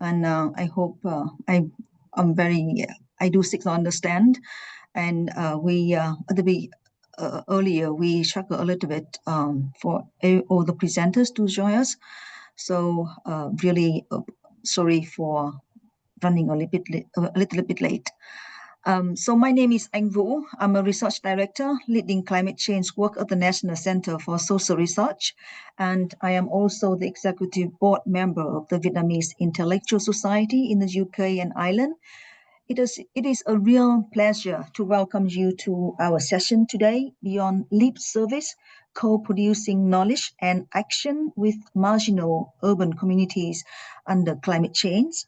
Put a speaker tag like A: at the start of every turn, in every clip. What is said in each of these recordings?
A: and I hope I do seek to understand. And we at the earlier we struggled a little bit for all the presenters to join us. So really sorry for running a little bit late. So my name is Anh Vũ. I'm a research director leading climate change work at the National Center for Social Research. And I am also the executive board member of the Vietnamese Intellectual Society in the UK and Ireland. It is a real pleasure to welcome you to our session today, Beyond Lip Service, co-producing knowledge and action with marginal urban communities under climate change.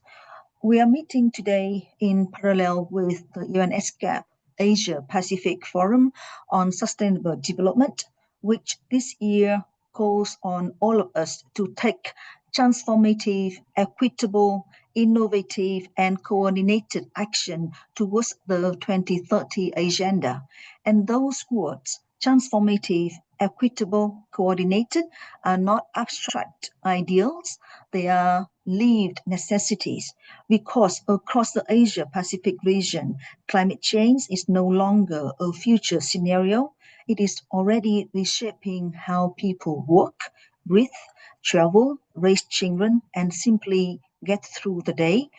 A: We are meeting today in parallel with the UNESCAP Asia-Pacific Forum on Sustainable Development, which this year calls on all of us to take transformative, equitable, innovative, and coordinated action towards the 2030 agenda. And those words, transformative, equitable, coordinated, are not abstract ideals, they are lived necessities, because across the Asia-Pacific region, climate change is no longer a future scenario. It is already reshaping how people work, breathe, travel, raise children, and simply get through the day.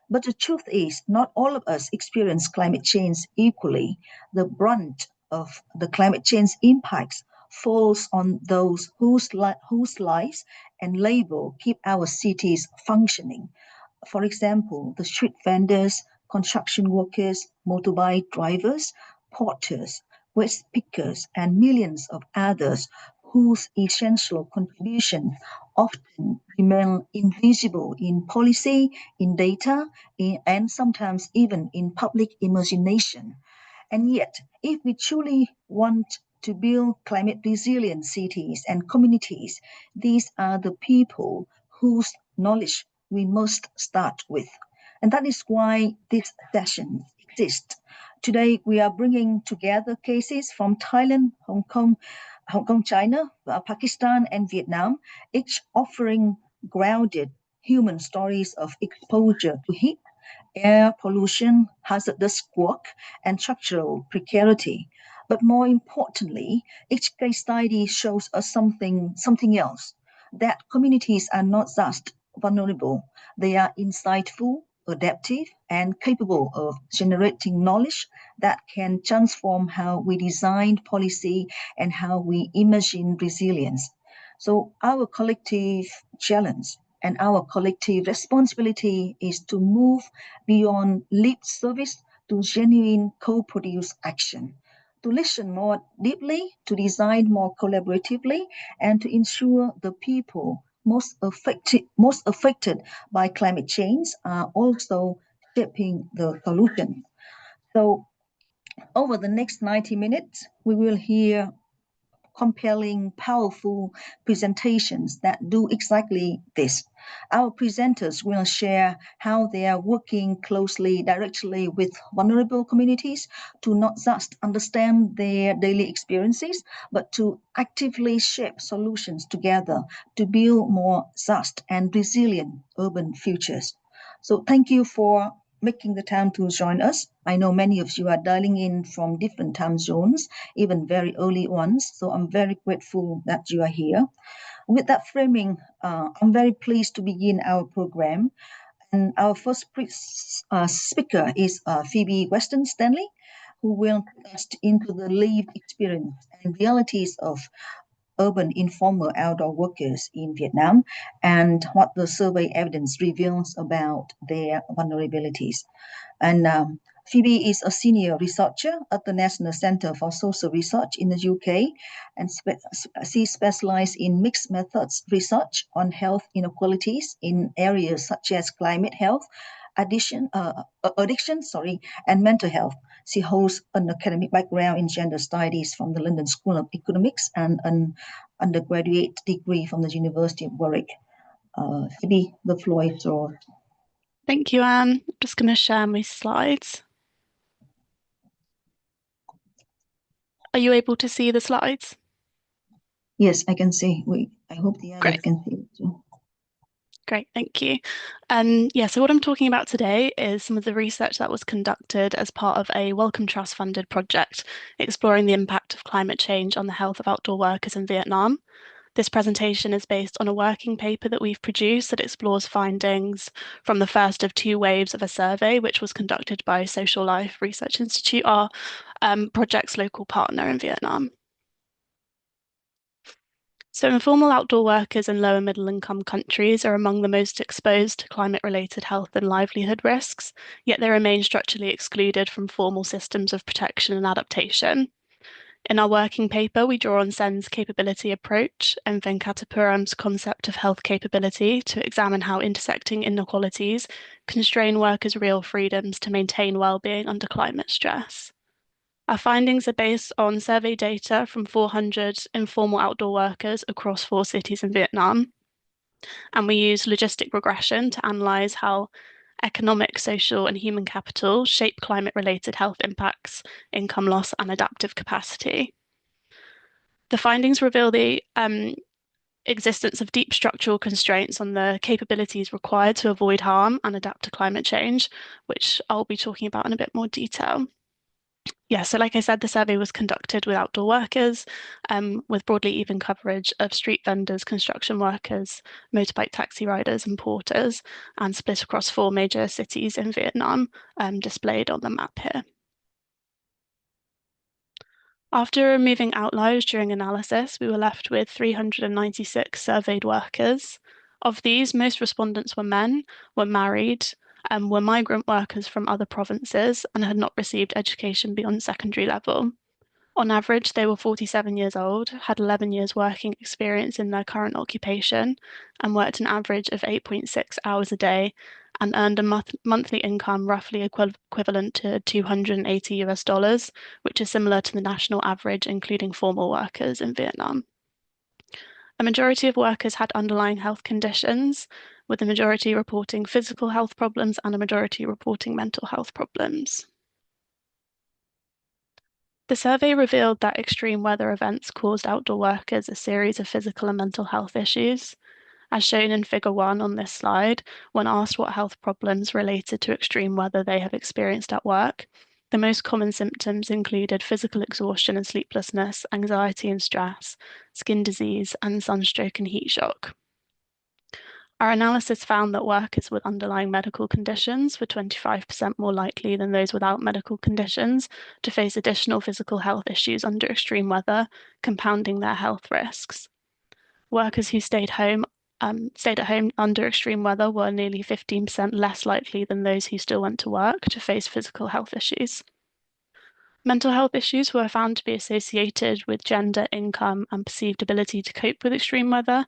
A: But the truth is, not all of us experience climate change equally. The brunt of the climate change impacts falls on those whose lives and labor keep our cities functioning. For example, the street vendors, construction workers, motorbike drivers, porters, waste pickers, and millions of others whose essential contribution often remain invisible in policy, in data, and sometimes even in public imagination. And yet, if we truly want to build climate resilient cities and communities, these are the people whose knowledge we must start with. And that is why this session exists. Today, we are bringing together cases from Thailand, Hong Kong, China, Pakistan, and Vietnam, each offering grounded human stories of exposure to heat, air pollution, hazardous work, and structural precarity. But more importantly, each case study shows us something else, that communities are not just vulnerable, they are insightful, adaptive, and capable of generating knowledge that can transform how we design policy and how we imagine resilience. So our collective challenge and our collective responsibility is to move beyond lip service to genuine co-produced action, to listen more deeply, to design more collaboratively, and to ensure the people most affected by climate change are also shaping the solution. So over the next 90 minutes, we will hear compelling, powerful presentations that do exactly this. Our presenters will share how they are working closely, directly with vulnerable communities to not just understand their daily experiences, but to actively shape solutions together to build more just and resilient urban futures. So thank you for making the time to join us. I know many of you are dialing in from different time zones, even very early ones. So I'm very grateful that you are here. With that framing, I'm very pleased to begin our program. And our first speaker is Phoebe Weston Stanley, who will put us into the lived experience and realities of urban informal outdoor workers in Vietnam and what the survey evidence reveals about their vulnerabilities. And Phoebe is a senior researcher at the National Center for Social Research in the UK, and she specializes in mixed methods research on health inequalities in areas such as climate health, addiction, and mental health. She holds an academic background in gender studies from the London School of Economics and an undergraduate degree from the University of Warwick. Phoebe, the floor is yours.
B: Thank you, Anne. I'm just going to share my slides. Are you able to see the slides?
A: Yes, I can see. I hope the others can see it too.
B: Great, thank you. So what I'm talking about today is some of the research that was conducted as part of a Wellcome Trust funded project exploring the impact of climate change on the health of outdoor workers in Vietnam. This presentation is based on a working paper that we've produced that explores findings from the first of two waves of a survey, which was conducted by Social Life Research Institute, our project's local partner in Vietnam. So informal outdoor workers in lower middle income countries are among the most exposed to climate-related health and livelihood risks, yet they remain structurally excluded from formal systems of protection and adaptation. In our working paper, we draw on NatCen's capability approach and Venkatapuram's concept of health capability to examine how intersecting inequalities constrain workers' real freedoms to maintain well-being under climate stress. Our findings are based on survey data from 400 informal outdoor workers across 4 cities in Vietnam. And we use logistic regression to analyze how economic, social, and human capital shape climate-related health impacts, income loss, and adaptive capacity. The findings reveal the existence of deep structural constraints on the capabilities required to avoid harm and adapt to climate change, which I'll be talking about in a bit more detail. So like I said, the survey was conducted with outdoor workers, with broadly even coverage of street vendors, construction workers, motorbike taxi riders, and porters, and split across 4 major cities in Vietnam, displayed on the map here. After removing outliers during analysis, we were left with 396 surveyed workers. Of these, most respondents were men, were married, were migrant workers from other provinces, and had not received education beyond secondary level. On average, they were 47 years old, had 11 years working experience in their current occupation, and worked an average of 8.6 hours a day, and earned a monthly income roughly equivalent to $280, which is similar to the national average, including formal workers in Vietnam. A majority of workers had underlying health conditions, with the majority reporting physical health problems and a majority reporting mental health problems. The survey revealed that extreme weather events caused outdoor workers a series of physical and mental health issues. As shown in figure 1 on this slide, when asked what health problems related to extreme weather they have experienced at work, the most common symptoms included physical exhaustion and sleeplessness, anxiety and stress, skin disease, and sunstroke and heat shock. Our analysis found that workers with underlying medical conditions were 25% more likely than those without medical conditions to face additional physical health issues under extreme weather, compounding their health risks. Workers who stayed at home under extreme weather were nearly 15% less likely than those who still went to work to face physical health issues. Mental health issues were found to be associated with gender, income, and perceived ability to cope with extreme weather,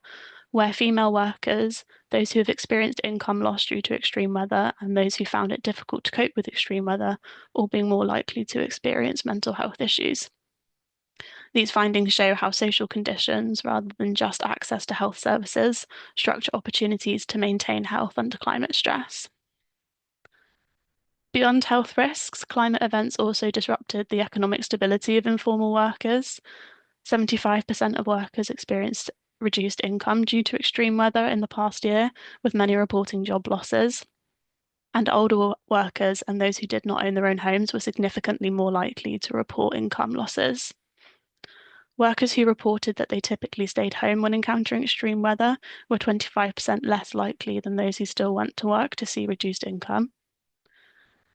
B: where female workers, those who have experienced income loss due to extreme weather, and those who found it difficult to cope with extreme weather, all being more likely to experience mental health issues. These findings show how social conditions, rather than just access to health services, structure opportunities to maintain health under climate stress. Beyond health risks, climate events also disrupted the economic stability of informal workers. 75% of workers experienced reduced income due to extreme weather in the past year, with many reporting job losses. And older workers and those who did not own their own homes were significantly more likely to report income losses. Workers who reported that they typically stayed home when encountering extreme weather were 25% less likely than those who still went to work to see reduced income.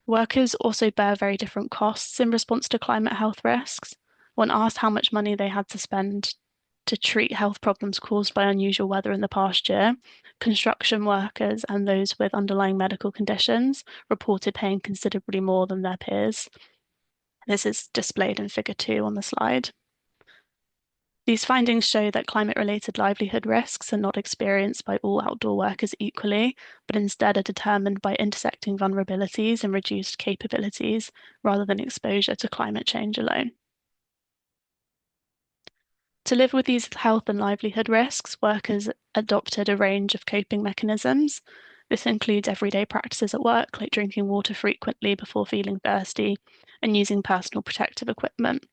B: Workers also bear very different costs in response to climate health risks. When asked how much money they had to spend to treat health problems caused by unusual weather in the past year, construction workers and those with underlying medical conditions reported paying considerably more than their peers. This is displayed in figure 2 on the slide. These findings show that climate-related livelihood risks are not experienced by all outdoor workers equally, but instead are determined by intersecting vulnerabilities and reduced capabilities, rather than exposure to climate change alone. To live with these health and livelihood risks, workers adopted a range of coping mechanisms. This includes everyday practices at work, like drinking water frequently before feeling thirsty and using personal protective equipment.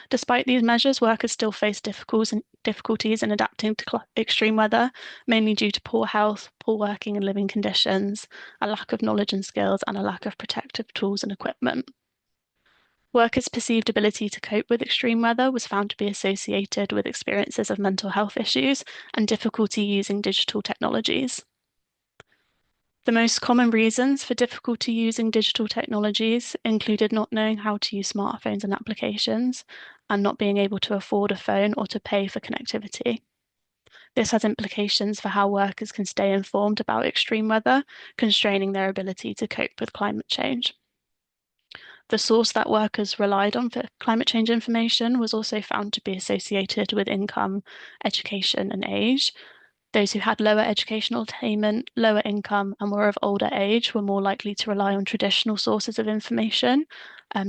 B: Despite these measures, workers still face difficulties in adapting to extreme weather, mainly due to poor health, poor working and living conditions, a lack of knowledge and skills, and a lack of protective tools and equipment. Workers' perceived ability to cope with extreme weather was found to be associated with experiences of mental health issues and difficulty using digital technologies. The most common reasons for difficulty using digital technologies included not knowing how to use smartphones and applications, and not being able to afford a phone or to pay for connectivity. This has implications for how workers can stay informed about extreme weather, constraining their ability to cope with climate change. The source that workers relied on for climate change information was also found to be associated with income, education, and age. Those who had lower educational attainment, lower income, and were of older age were more likely to rely on traditional sources of information,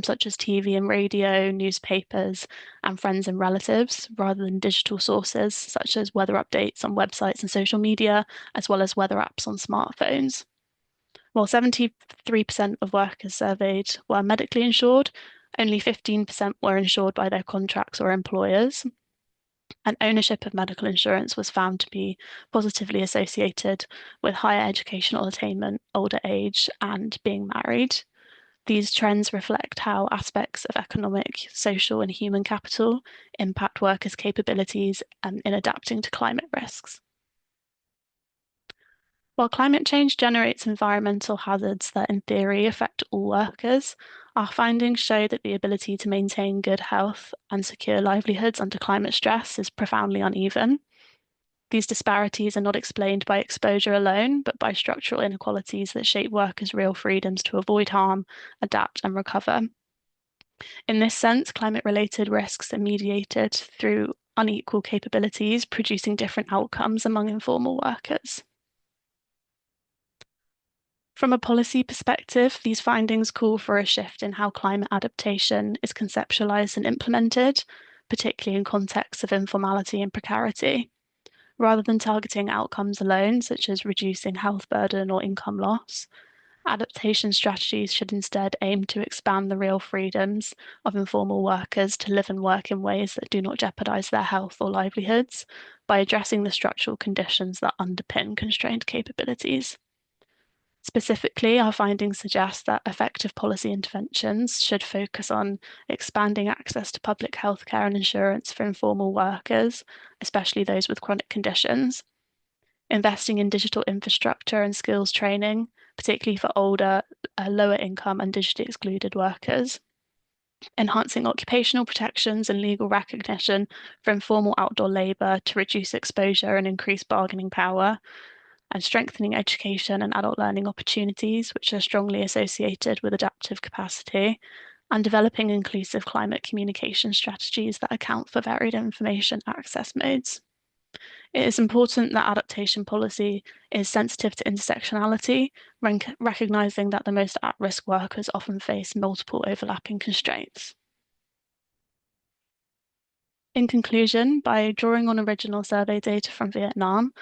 B: such as TV and radio, newspapers, and friends and relatives, rather than digital sources such as weather updates on websites and social media, as well as weather apps on smartphones. While 73% of workers surveyed were medically insured, only 15% were insured by their contracts or employers. And ownership of medical insurance was found to be positively associated with higher educational attainment, older age, and being married. These trends reflect how aspects of economic, social, and human capital impact workers' capabilities in adapting to climate risks. While climate change generates environmental hazards that in theory affect all workers, our findings show that the ability to maintain good health and secure livelihoods under climate stress is profoundly uneven. These disparities are not explained by exposure alone, but by structural inequalities that shape workers' real freedoms to avoid harm, adapt, and recover. In this sense, climate-related risks are mediated through unequal capabilities, producing different outcomes among informal workers. From a policy perspective, these findings call for a shift in how climate adaptation is conceptualized and implemented, particularly in contexts of informality and precarity. Rather than targeting outcomes alone, such as reducing health burden or income loss, adaptation strategies should instead aim to expand the real freedoms of informal workers to live and work in ways that do not jeopardize their health or livelihoods by addressing the structural conditions that underpin constrained capabilities. Specifically, our findings suggest that effective policy interventions should focus on expanding access to public healthcare and insurance for informal workers, especially those with chronic conditions, investing in digital infrastructure and skills training, particularly for older, lower income and digitally excluded workers, enhancing occupational protections and legal recognition for informal outdoor labour to reduce exposure and increase bargaining power, and strengthening education and adult learning opportunities, which are strongly associated with adaptive capacity, and developing inclusive climate communication strategies that account for varied information access modes. It is important that adaptation policy is sensitive to intersectionality, recognizing that the most at-risk workers often face multiple overlapping constraints. In conclusion, by drawing on original survey data from Vietnam,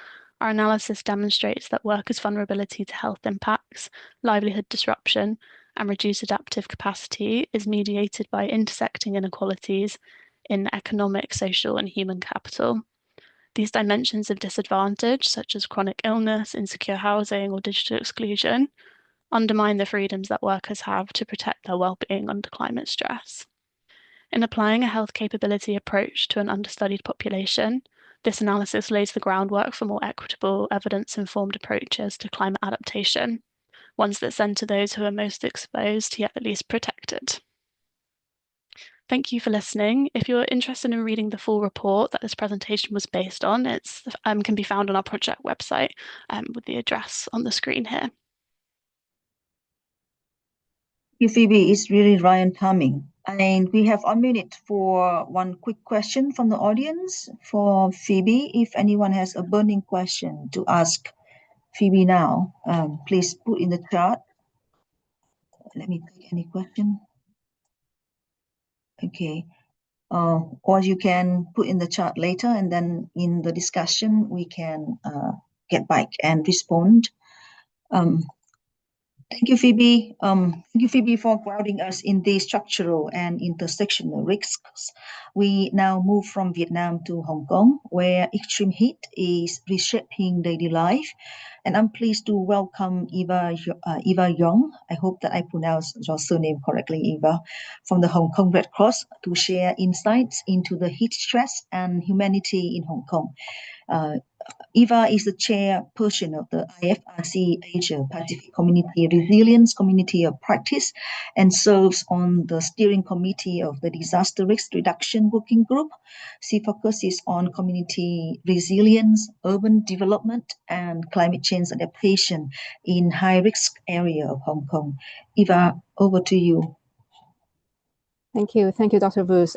B: our analysis demonstrates that workers' vulnerability to health impacts, livelihood disruption, and reduced adaptive capacity is mediated by intersecting inequalities in economic, social, and human capital. These dimensions of disadvantage, such as chronic illness, insecure housing, or digital exclusion, undermine the freedoms that workers have to protect their well-being under climate stress. In applying a health capability approach to an understudied population, this analysis lays the groundwork for more equitable, evidence-informed approaches to climate adaptation, ones that centre those who are most exposed yet least protected. Thank you for listening. If you're interested in reading the full report that this presentation was based on, it can be found on our project website with the address on the screen here.
A: You, Phoebe, it's really Ryan coming. And we have a minute for one quick question from the audience for Phoebe. If anyone has a burning question to ask Phoebe now, please put in the chat. Let me take any question. Okay. Or you can put in the chat later, and then in the discussion, we can get back and respond. Thank you, Phoebe. Thank you, Phoebe, for grounding us in these structural and intersectional risks. We now move from Vietnam to Hong Kong, where extreme heat is reshaping daily life. And I'm pleased to welcome Eva Yong. I hope that I pronounced your surname correctly, Eva, from the Hong Kong Red Cross to share insights into the heat stress and humanity in Hong Kong. Uh, Eva is the chairperson of the IFRC Asia-Pacific Community Resilience Community of Practice and serves on the steering committee of the Disaster Risk Reduction Working Group. She focuses on community resilience, urban development, and climate change adaptation in high-risk area of Hong Kong. Eva, over to you.
C: Thank you, Dr. Wu's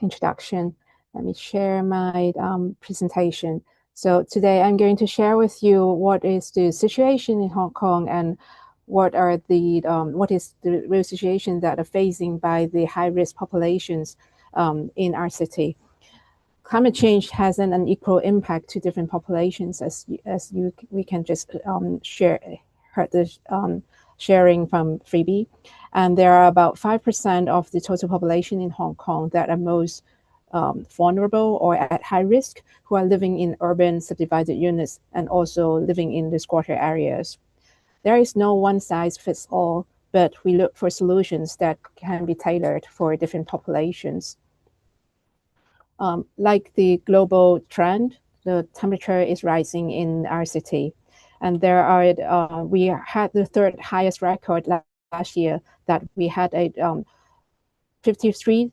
C: introduction. Let me share my presentation. So today I'm going to share with you what is the situation in Hong Kong and what is the real situation that are facing by the high-risk populations in our city. Climate change has an unequal impact to different populations, we can just heard this sharing from Phoebe. And there are about 5% of the total population in Hong Kong that are most vulnerable or at high risk, who are living in urban subdivided units and also living in the squatter areas. There is no one size fits all, but we look for solutions that can be tailored for different populations. Like the global trend, the temperature is rising in our city. And we had the third highest record last year, that we had 53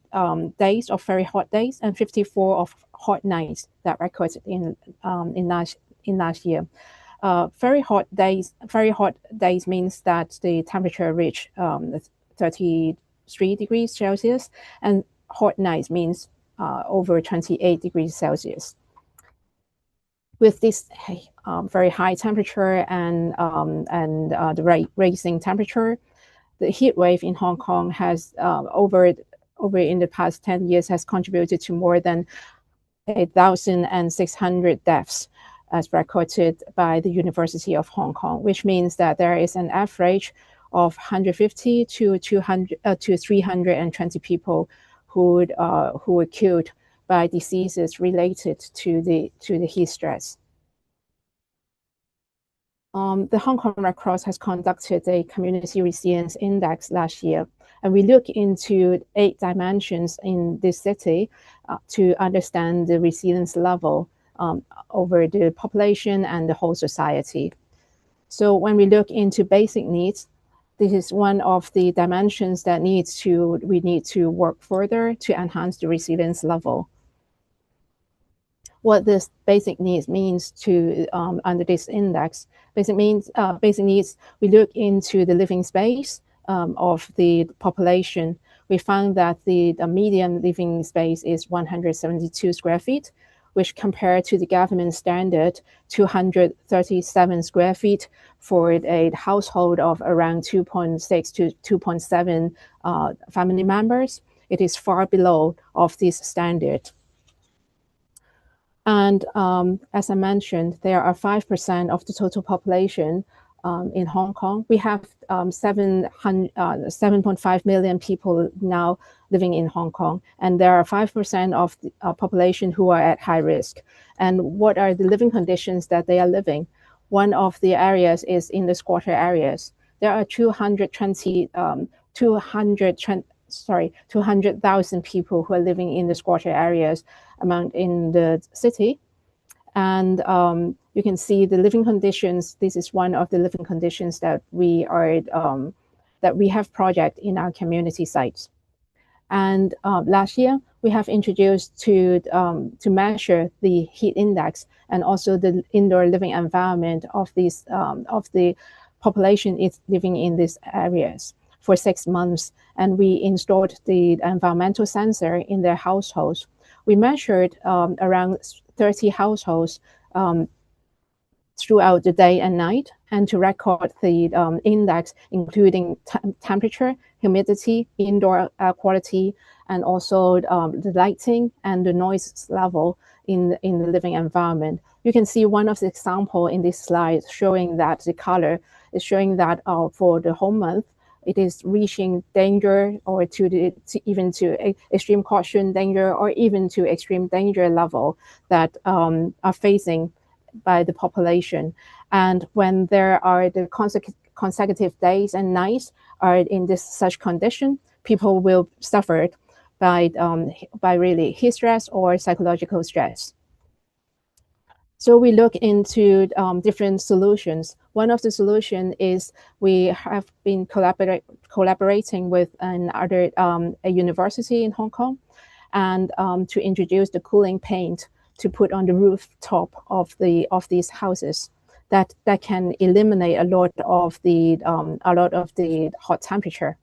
C: days of very hot days and 54 of hot nights that recorded in last year. Very hot days means that the temperature reached 33 degrees Celsius, and hot nights means over 28 degrees Celsius. With this very high temperature and the rising temperature, the heat wave in Hong Kong has over in the past 10 years has contributed to more than 8,600 deaths as recorded by the University of Hong Kong, which means that there is an average of 150 to 320 people who were killed by diseases related to the heat stress. The Hong Kong Red Cross has conducted a community resilience index last year, and we look into 8 dimensions in this city to understand the resilience level over the population and the whole society. So when we look into basic needs, this is one of the dimensions that we need to work further to enhance the resilience level. What this basic needs means to under this index. Basic needs, we look into the living space of the population. We found that the median living space is 172 square feet, which compared to the government standard 237 square feet for a household of around 2.6 to 2.7 family members. It is far below of this standard. And as I mentioned, there are 5% of the total population in Hong Kong. We have 7.5 million people now living in Hong Kong, and there are 5% of the population who are at high risk. And what are the living conditions that they are living? One of the areas is in the squatter areas. There are 200,000 people who are living in the squatter areas in the city. And you can see the living conditions. This is one of the living conditions that we have project in our community sites. And last year, we have introduced to measure the heat index and also the indoor living environment of the population is living in these areas for 6 months. And we installed the environmental sensor in their households. We measured around 30 households throughout the day and night, and to record the index, including temperature, humidity, indoor air quality, and also the lighting and the noise level in the living environment. You can see one of the example in this slide showing that the color is showing that for the whole month, it is reaching danger or even to extreme caution danger or even to extreme danger level that are facing by the population. And when there are the consecutive days and nights are in this such condition, people will suffer by really heat stress or psychological stress. So we look into different solutions. One of the solutions is we have been collaborating with another a university in Hong Kong, and to introduce the cooling paint to put on the rooftop of these houses that can eliminate a lot of the hot temperature.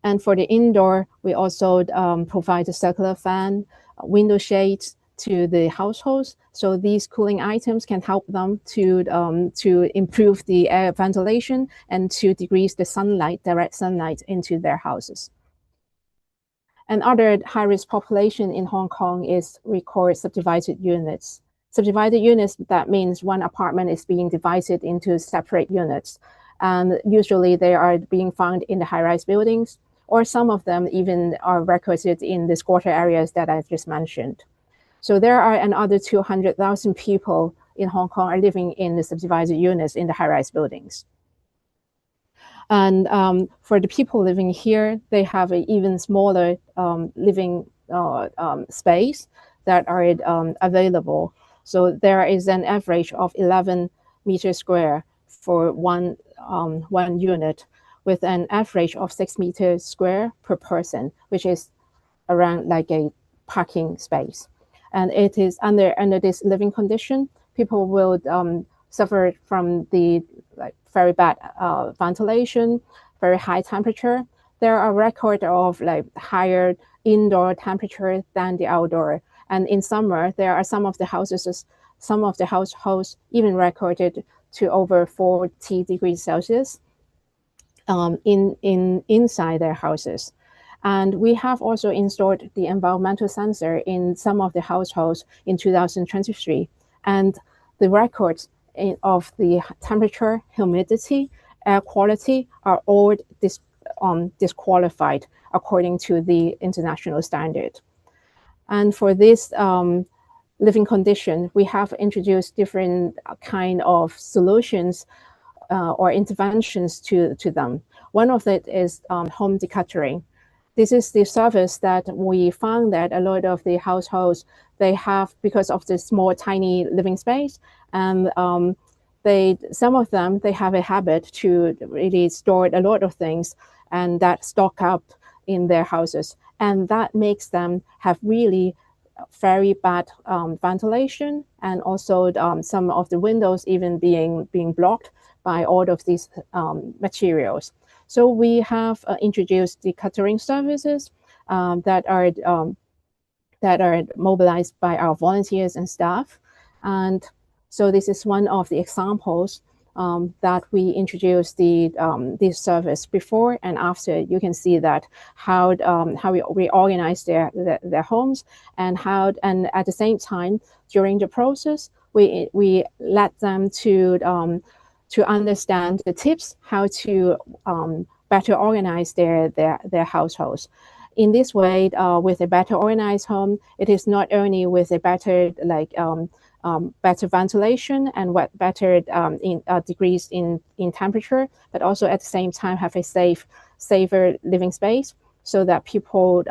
C: And for the indoor, we also provide a circular fan, window shades to the households. So these cooling items can help them to improve the air ventilation and to decrease the sunlight, direct sunlight into their houses. Another high-risk population in Hong Kong is we call subdivided units. Subdivided units, that means one apartment is being divided into separate units. And usually they are being found in the high-rise buildings, or some of them even are recorded in the squatter areas that I just mentioned. So there are another 200,000 people in Hong Kong are living in the subdivided units in the high-rise buildings. And for the people living here, they have an even smaller living space that are available. So there is an average of 11 meters square for one unit, with an average of 6 meters square per person, which is around like a parking space. And it is under this living condition, people will suffer from the very bad ventilation, very high temperature. There are records of higher indoor temperature than the outdoor. And in summer, there are some of the households even recorded to over 40 degrees Celsius inside their houses. And we have also installed the environmental sensor in some of the households in 2023. And the records of the temperature, humidity, air quality are all disqualified according to the international standard. And for this living condition, we have introduced different kind of solutions or interventions to them. One of it is home decluttering. This is the service that we found that a lot of the households, they have, because of the small, tiny living space, and some of them, they have a habit to really store a lot of things and that stock up in their houses. And that makes them have really very bad ventilation, and also some of the windows even being blocked by all of these materials. So we have introduced the decluttering services that are mobilized by our volunteers and staff. And so this is one of the examples that we introduced this service before and after. You can see that how we reorganize their homes, and at the same time during the process we let them to understand the tips how to better organize their households. In this way, with a better organized home, it is not only with a better better ventilation and better degrees in temperature, but also at the same time have a safer living space, so that people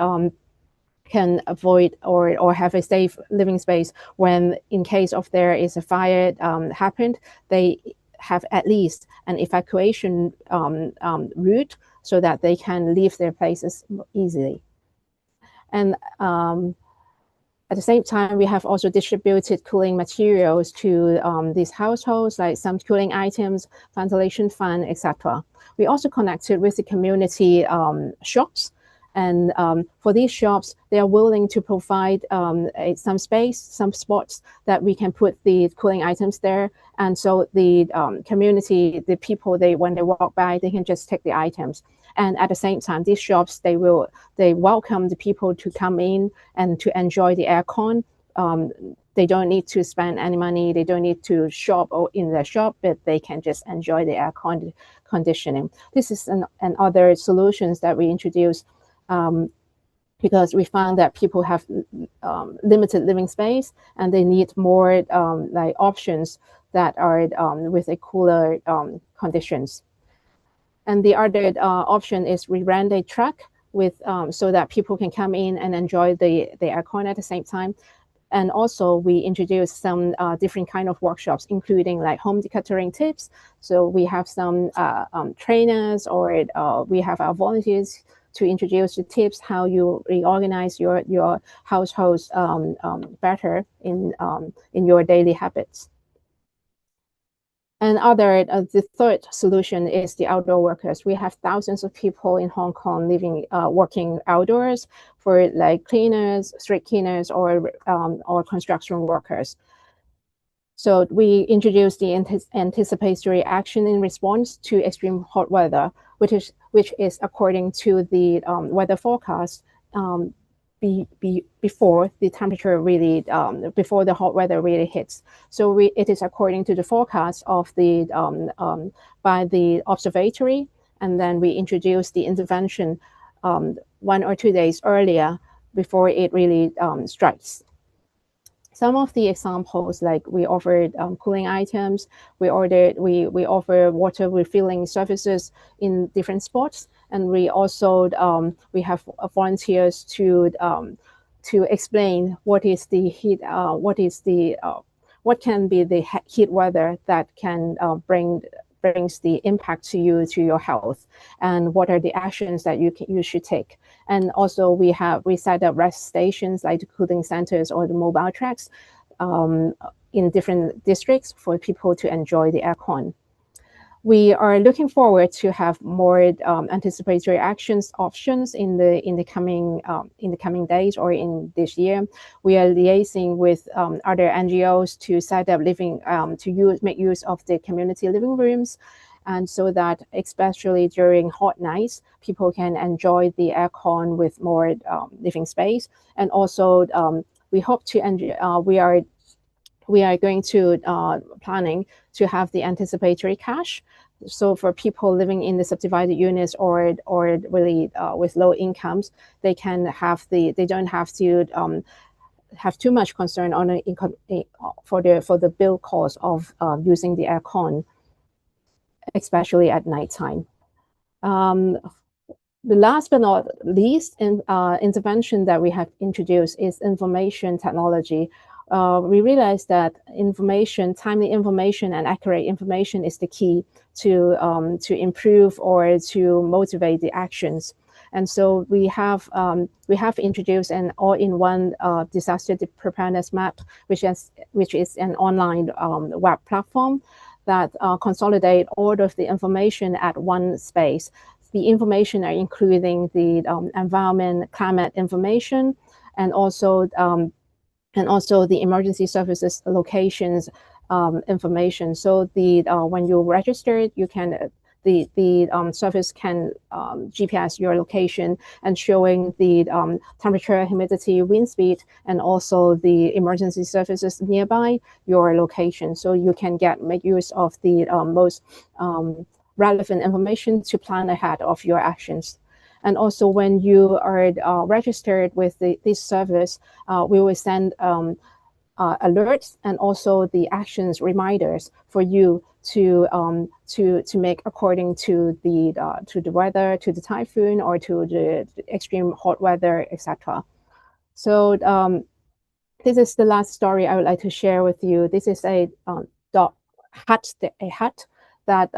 C: can avoid or have a safe living space when, in case of there is a fire happened, they have at least an evacuation route so that they can leave their places easily. And at the same time, we have also distributed cooling materials to these households, like some cooling items, ventilation fan, etc. We also connected with the community shops And for these shops, they are willing to provide some space, some spots that we can put the cooling items there. And so the community, the people, when they walk by, they can just take the items. And at the same time, these shops, they welcome the people to come in and to enjoy the aircon. They don't need to spend any money. They don't need to shop in the shop, but they can just enjoy the air conditioning. This is other solutions that we introduced because we found that people have limited living space and they need more like options that are with a cooler conditions. And the other option is we rent a truck with so that people can come in and enjoy the aircon at the same time. And also we introduced some different kind of workshops, including like home decluttering tips. So we have some trainers, or we have our volunteers to introduce the tips how you reorganize your households better in your daily habits. And the third solution is the outdoor workers. We have thousands of people in Hong Kong living, working outdoors for like cleaners, street cleaners, or construction workers. So we introduced the anticipatory action in response to extreme hot weather, which is according to the weather forecast before the temperature really, before the hot weather really hits. So it is according to the forecast of the by the observatory, and then we introduce the intervention 1 or 2 days earlier before it really strikes. Some of the examples, like we offered cooling items, we offer water refilling services in different spots, and we also we have volunteers to explain what is the heat, what can be the heat weather that can brings the impact to your health, and what are the actions that you should take. And also we set up rest stations like the cooling centers or the mobile tracks in different districts for people to enjoy the aircon. We are looking forward to have more anticipatory actions options in the coming days or in this year. We are liaising with other NGOs to set up make use of the community living rooms, and so that especially during hot nights, people can enjoy the aircon with more living space. And also we hope to we are going to planning to have the anticipatory cash. So for people living in the subdivided units or really with low incomes, they don't have to have too much concern on for the bill cost of using the aircon, especially at nighttime. The last but not least intervention that we have introduced is information technology. We realized that timely information and accurate information is the key to improve or to motivate the actions. And so we have introduced an all-in-one disaster preparedness map, which is an online web platform that consolidate all of the information at one space. The information are including the environment, climate information, and also the emergency services locations information. So when you register, you can the service can GPS your location and showing the temperature, humidity, wind speed, and also the emergency services nearby your location. So you can make use of the most relevant information to plan ahead of your actions. And also when you are registered with this service, we will send alerts and also the actions reminders for you to make according to the weather, to the typhoon, or to the extreme hot weather, etc. So this is the last story I would like to share with you. This is a hut that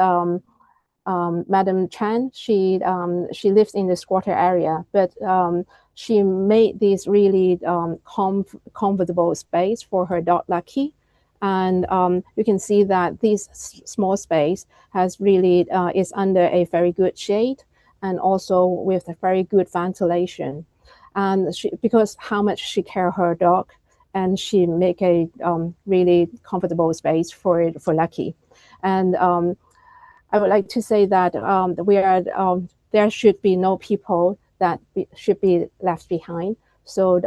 C: Madam Chan, she lives in the squatter area, but she made this really comfortable space for her dog Lucky. And you can see that this small space has really is under a very good shade. and also with a very good ventilation. And because how much she care her dog, and she make a really comfortable space for Lucky. And I would like to say that there should be no people that should be left behind. So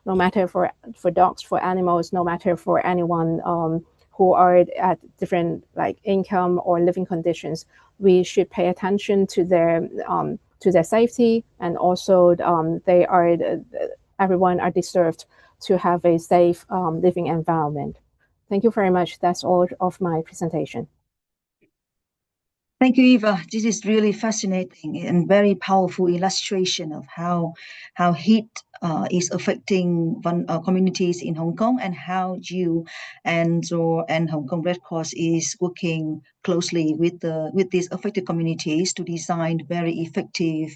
C: no matter for dogs, for animals, no matter for anyone who are at different like income or living conditions, we should pay attention to their safety, and also everyone are deserved to have a safe living environment. Thank you very much. That's all of my presentation.
A: Thank you, Eva. This is really fascinating and very powerful illustration of how heat is affecting communities in Hong Kong, and how you and Hong Kong Red Cross is working closely with these affected communities to design very effective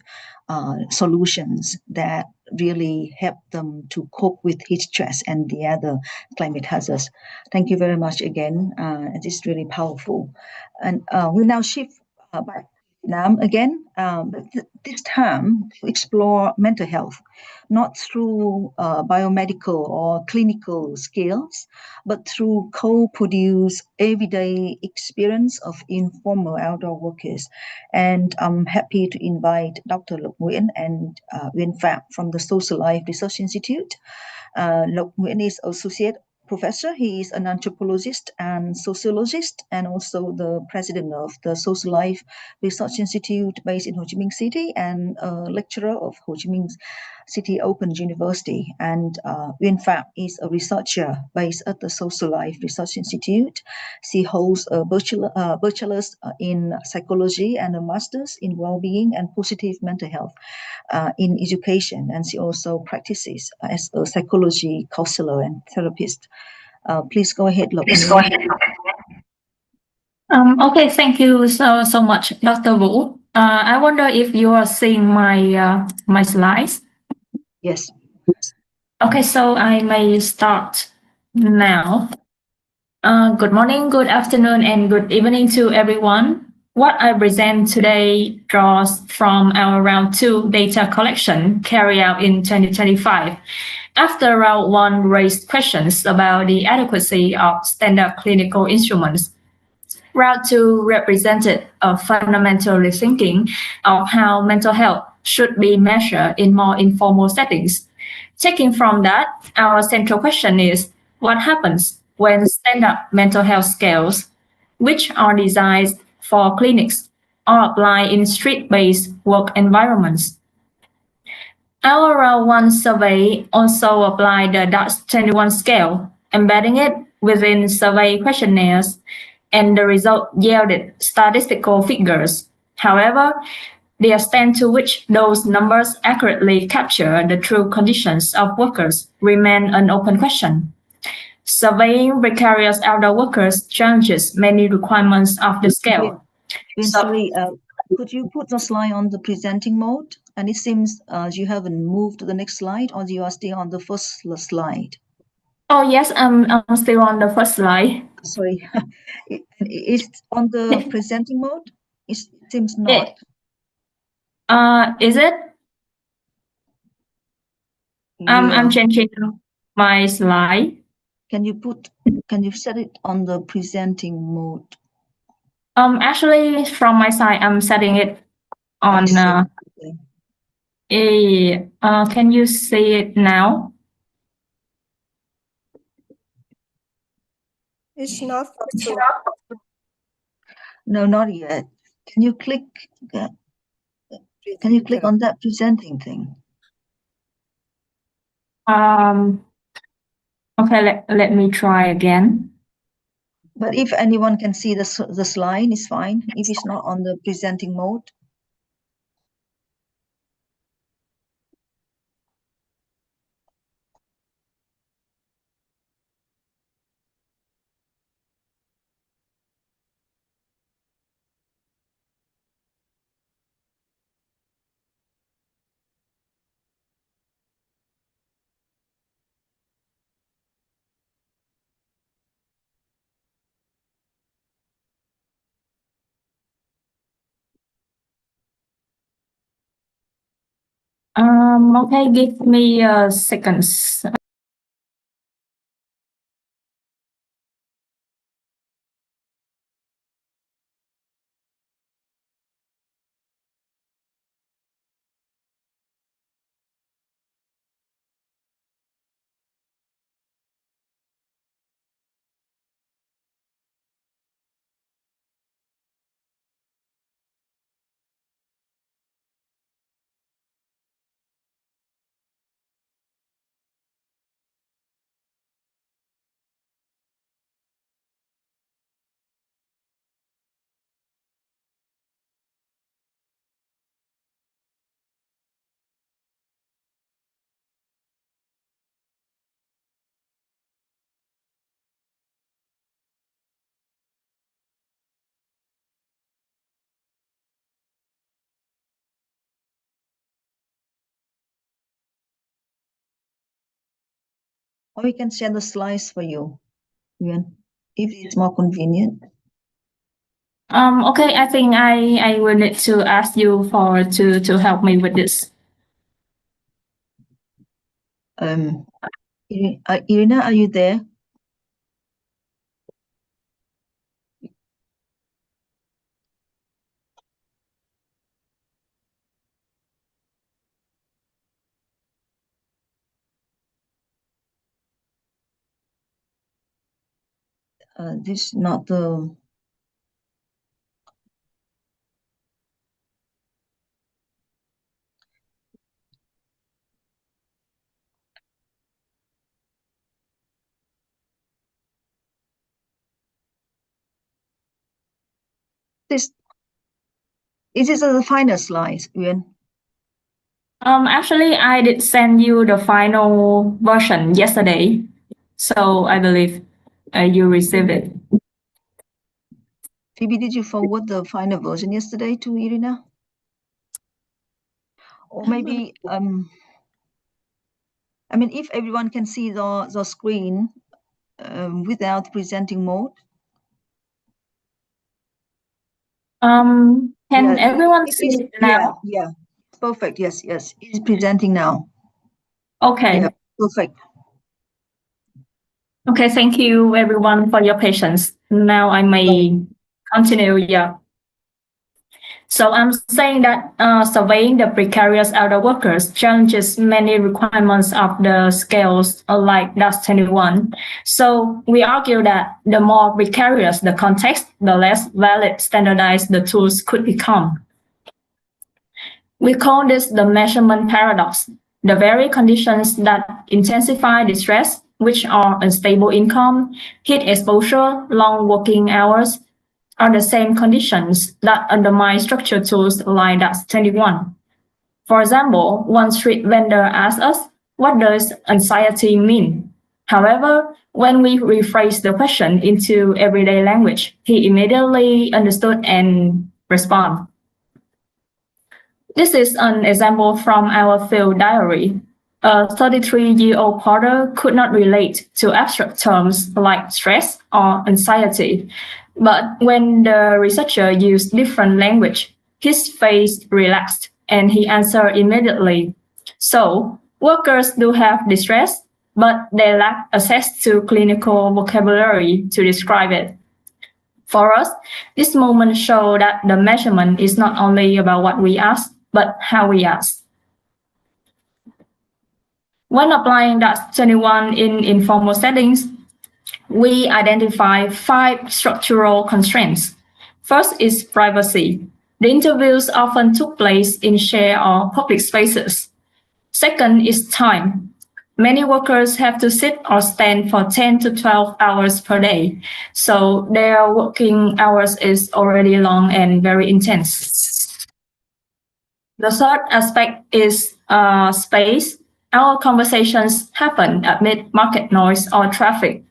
A: solutions that really help them to cope with heat stress and the other climate hazards. Thank you very much again. It is really powerful. And we'll now shift back to Vietnam again, but this time to explore mental health, not through biomedical or clinical skills, but through co-produced everyday experience of informal outdoor workers. And I'm happy to invite Dr. Lục Nguyen and Nguyen Phạm from the Social Life Research Institute. Lục Nguyen is associate professor. He is an anthropologist and sociologist, and also the president of the Social Life Research Institute based in Ho Chi Minh City, and a lecturer of Ho Chi Minh City Open University. And Nguyen Phạm is a researcher based at the Social Life Research Institute. She holds a bachelor's in psychology and a master's in well-being and positive mental health in education, and she also practices as a psychology counselor and therapist. Please go ahead, Lục.
D: Okay, thank you so much, Dr. Vũ. I wonder if you are seeing my slides.
A: Yes.
D: Okay, so I may start now. Good morning, good afternoon, and good evening to everyone. What I present today draws from our round 2 data collection carried out in 2025. After round 1 raised questions about the adequacy of standard clinical instruments, round 2 represented a fundamental rethinking of how mental health should be measured in more informal settings. Taking from that, our central question is, what happens when standard mental health scales, which are designed for clinics, are applied in street-based work environments? Our round 1 survey also applied the DAS21 scale, embedding it within survey questionnaires, and the result yielded statistical figures. However, the extent to which those numbers accurately capture the true conditions of workers remain an open question. Surveying precarious outdoor workers challenges many requirements of the scale.
A: Sorry, could you put the slide on the presenting mode? And it seems you haven't moved to the next slide, or you are still on the first slide.
D: Oh yes, I'm still on the first slide.
A: Sorry, it's on the presenting mode. It seems not.
D: Is it? I'm changing my slide.
A: Can you set it on the presenting mode?
D: Actually, from my side, I'm setting it on. Can you see it now?
E: It's not possible.
A: No, not yet. Can you click? Can you click on that presenting thing?
D: Okay, let me try again.
A: But if anyone can see the slide, it's fine. If it's not on the presenting mode.
D: Okay, give me seconds.
A: Or we can share the slides for you, Yuan, if it's more convenient.
D: Okay, I think I will need to ask you to help me with this.
A: Irina, are you there? This is not the. This is this the final slides, Yuan?
D: Actually, I did send you the final version yesterday, so I believe you received it.
A: Phoebe, did you forward the final version yesterday to Irina? Or maybe I mean, if everyone can see the screen without presenting mode.
D: Can everyone see it now?
A: Yeah, perfect. Yes, it's presenting now.
D: Okay.
A: Yeah, perfect.
D: Okay, thank you everyone for your patience. Now I may continue. Yeah. So I'm saying that surveying the precarious elder workers challenges many requirements of the scales like DAS21. So we argue that the more precarious the context, the less valid standardized the tools could become. We call this the measurement paradox. The very conditions that intensify distress, which are unstable income, heat exposure, long working hours, are the same conditions that undermine structured tools like DAS21. For example, one street vendor asked us, what does anxiety mean? However, when we rephrased the question into everyday language, he immediately understood and responded. This is an example from our field diary. A 33-year-old porter could not relate to abstract terms like stress or anxiety. But when the researcher used different language, his face relaxed and he answered immediately. So, workers do have distress, but they lack access to clinical vocabulary to describe it. For us, this moment shows that the measurement is not only about what we ask, but how we ask. When applying DAS21 in informal settings, we identify 5 structural constraints. First is privacy. The interviews often took place in shared or public spaces. Second is time. Many workers have to sit or stand for 10 to 12 hours per day, so their working hours is already long and very intense. The third aspect is space. Our conversations happen amid market noise or traffic.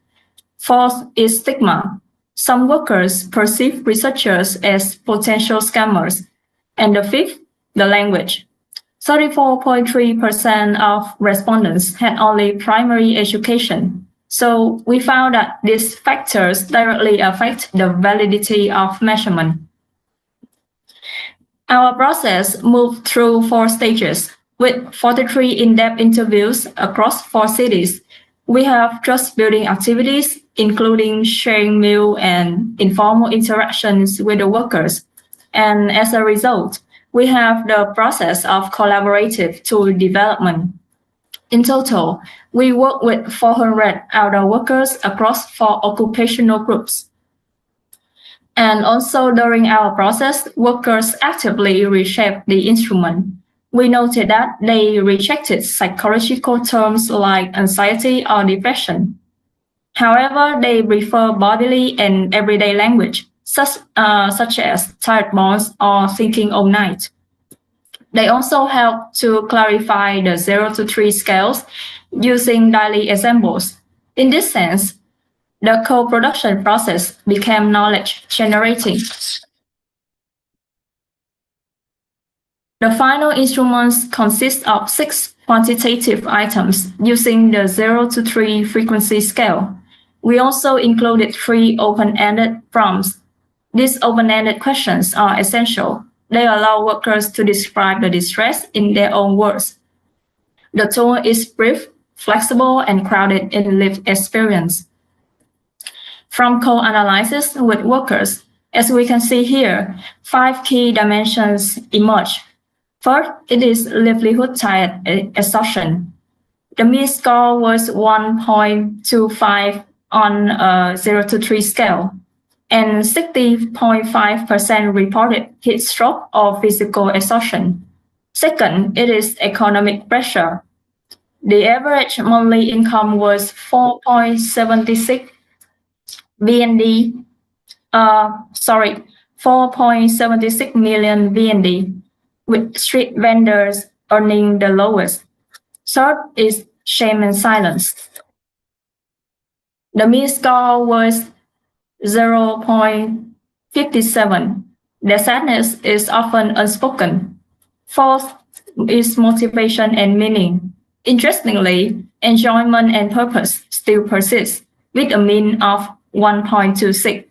D: Fourth is stigma. Some workers perceive researchers as potential scammers. And the fifth, the language. 34.3% of respondents had only primary education. So we found that these factors directly affect the validity of measurement. Our process moved through 4 stages. With 43 in-depth interviews across 4 cities, we have trust-building activities, including sharing meal and informal interactions with the workers. And as a result, we have the process of collaborative tool development. In total, we work with 400 outdoor workers across 4 occupational groups. And also during our process, workers actively reshaped the instrument. We noted that they rejected psychological terms like anxiety or depression. However, they prefer bodily and everyday language, such as tired bones or thinking all night. They also help to clarify the 0 to 3 scales using daily examples. In this sense, the co-production process became knowledge generating. The final instruments consist of 6 quantitative items using the 0 to 3 frequency scale. We also included 3 open-ended prompts. These open-ended questions are essential. They allow workers to describe the distress in their own words. The tool is brief, flexible, and grounded in lived experience. From co-analysis with workers, as we can see here, 5 key dimensions emerge. First, it is livelihood tired exhaustion. The mean score was 1.25 on a 0 to 3 scale, and 60.5% reported heat stroke or physical exhaustion. Second, it is economic pressure. The average monthly income was 4.76 VND, 4.76 million VND, with street vendors earning the lowest. Third is shame and silence. The mean score was 0.57. The sadness is often unspoken. Fourth is motivation and meaning. Interestingly, enjoyment and purpose still persist, with a mean of 1.26.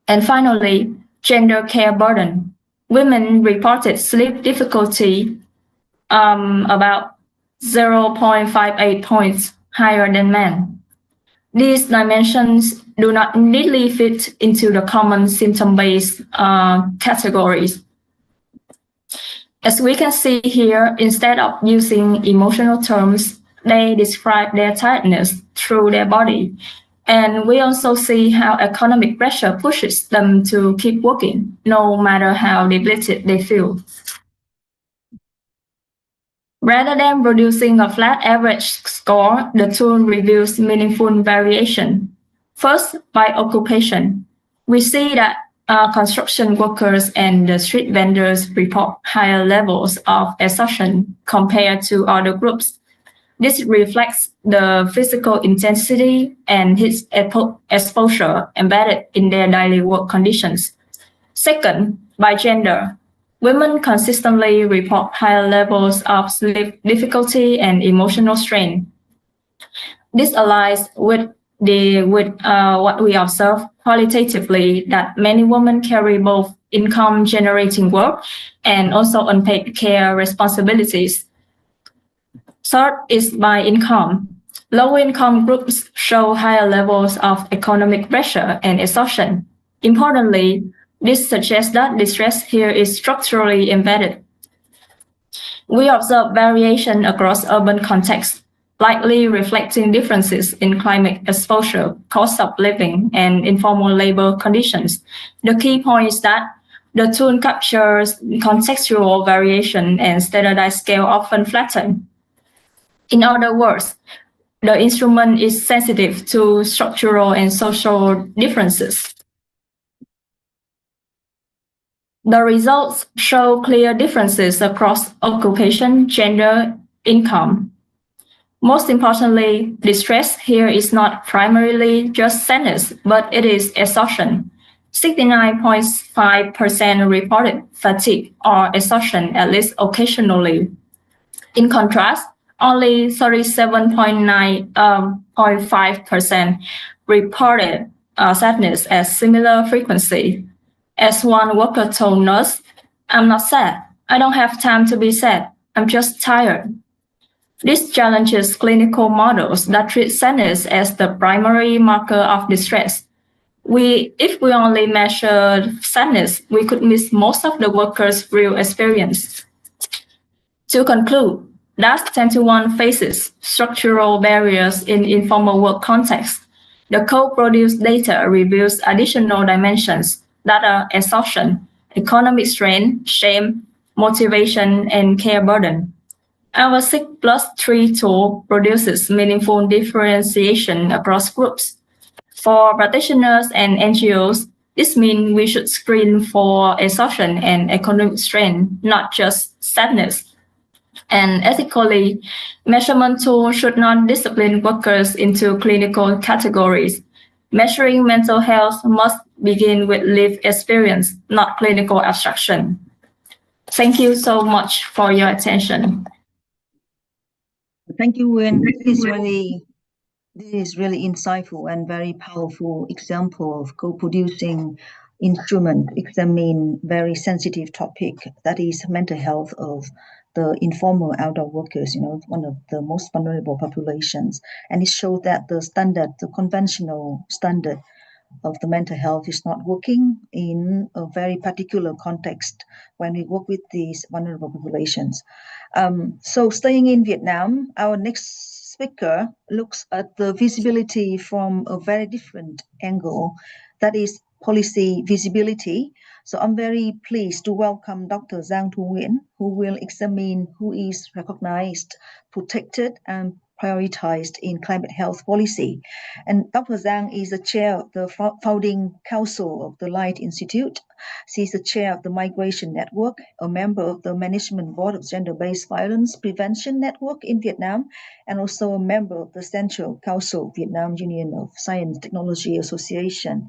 D: And finally, gender care burden. Women reported sleep difficulty about 0.58 points higher than men. These dimensions do not neatly fit into the common symptom-based categories. As we can see here, instead of using emotional terms, they describe their tiredness through their body. And we also see how economic pressure pushes them to keep working, no matter how depleted they feel. Rather than producing a flat average score, the tool reveals meaningful variation. First, by occupation. We see that construction workers and the street vendors report higher levels of exhaustion compared to other groups. This reflects the physical intensity and heat exposure embedded in their daily work conditions. Second, by gender. Women consistently report higher levels of sleep difficulty and emotional strain. This aligns with what we observe qualitatively, that many women carry both income-generating work and also unpaid care responsibilities. Third is by income. Low-income groups show higher levels of economic pressure and exhaustion. Importantly, this suggests that distress here is structurally embedded. We observe variation across urban contexts, likely reflecting differences in climate exposure, cost of living, and informal labor conditions. The key point is that the tool captures contextual variation and standardized scale often flatten. In other words, the instrument is sensitive to structural and social differences. The results show clear differences across occupation, gender, income. Most importantly, distress here is not primarily just sadness, but it is exhaustion. 69.5% reported fatigue or exhaustion at least occasionally. In contrast, only 37.5% reported sadness at similar frequency. As one worker told nurse, "I'm not sad. I don't have time to be sad. I'm just tired. This challenges clinical models that treat sadness as the primary marker of distress. If we only measure sadness, we could miss most of the workers' real experience. To conclude, DAS-21 faces structural barriers in informal work context. The co-produced data reveals additional dimensions that are exhaustion, economic strain, shame, motivation, and care burden. Our 6+3 tool produces meaningful differentiation across groups. For practitioners and NGOs, this means we should screen for exhaustion and economic strain, not just sadness. And ethically, measurement tools should not discipline workers into clinical categories. Measuring mental health must begin with lived experience, not clinical abstraction. Thank you so much for your attention.
A: Thank you, Wen. This is really insightful and very powerful example of co-producing instrument examine very sensitive topic, that is mental health of the informal outdoor workers, one of the most vulnerable populations. And it showed that the conventional standard of the mental health is not working in a very particular context when we work with these vulnerable populations. So staying in Vietnam, our next speaker looks at the visibility from a very different angle, that is policy visibility. So I'm very pleased to welcome Dr. Giang Thu Nguyen, who will examine who is recognized, protected, and prioritized in climate health policy. And Dr. Giang is the chair of the founding council of the Light Institute. She's the chair of the Migration Network, a member of the management board of Gender-Based Violence Prevention Network in Vietnam, and also a member of the Central Council of Vietnam Union of Science Technology Association.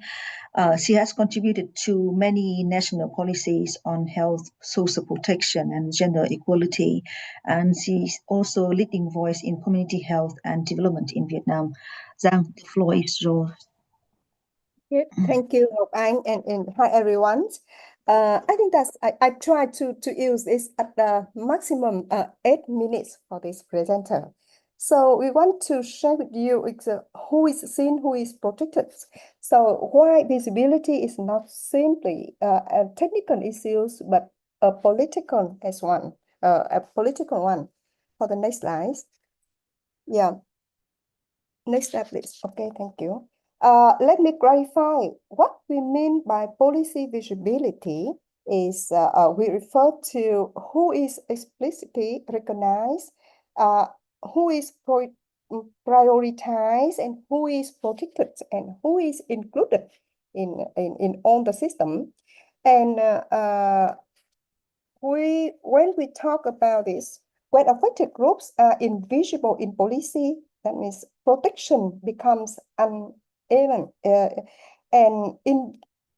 A: She has contributed to many national policies on health, social protection, and gender equality. And she's also a leading voice in community health and development in Vietnam. Giang, the floor is yours.
E: Thank you, Ngọc Anh, and hi everyone. I think I tried to use this at the maximum 8 minutes for this presenter. So we want to share with you who is seen, who is protected. So why visibility is not simply a technical issues, but a political one. For the next slide. Yeah. Next slide, please. Okay, thank you. Let me clarify what we mean by policy visibility is we refer to who is explicitly recognized, who is prioritized, and who is protected, and who is included in all the system. And when we talk about this, when affected groups are invisible in policy, that means protection becomes uneven. And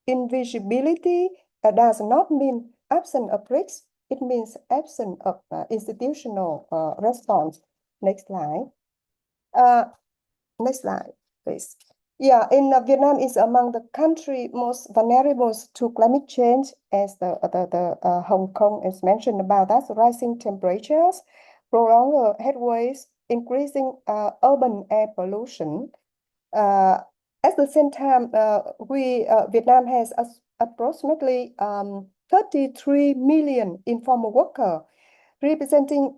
E: invisibility does not mean absence of risks. It means absence of institutional response. Next slide. Next slide, please. Yeah, in Vietnam is among the country most vulnerable to climate change, as the Hong Kong is mentioned about that, rising temperatures, prolonged heat waves, increasing urban air pollution. At the same time, Vietnam has approximately 33 million informal workers, representing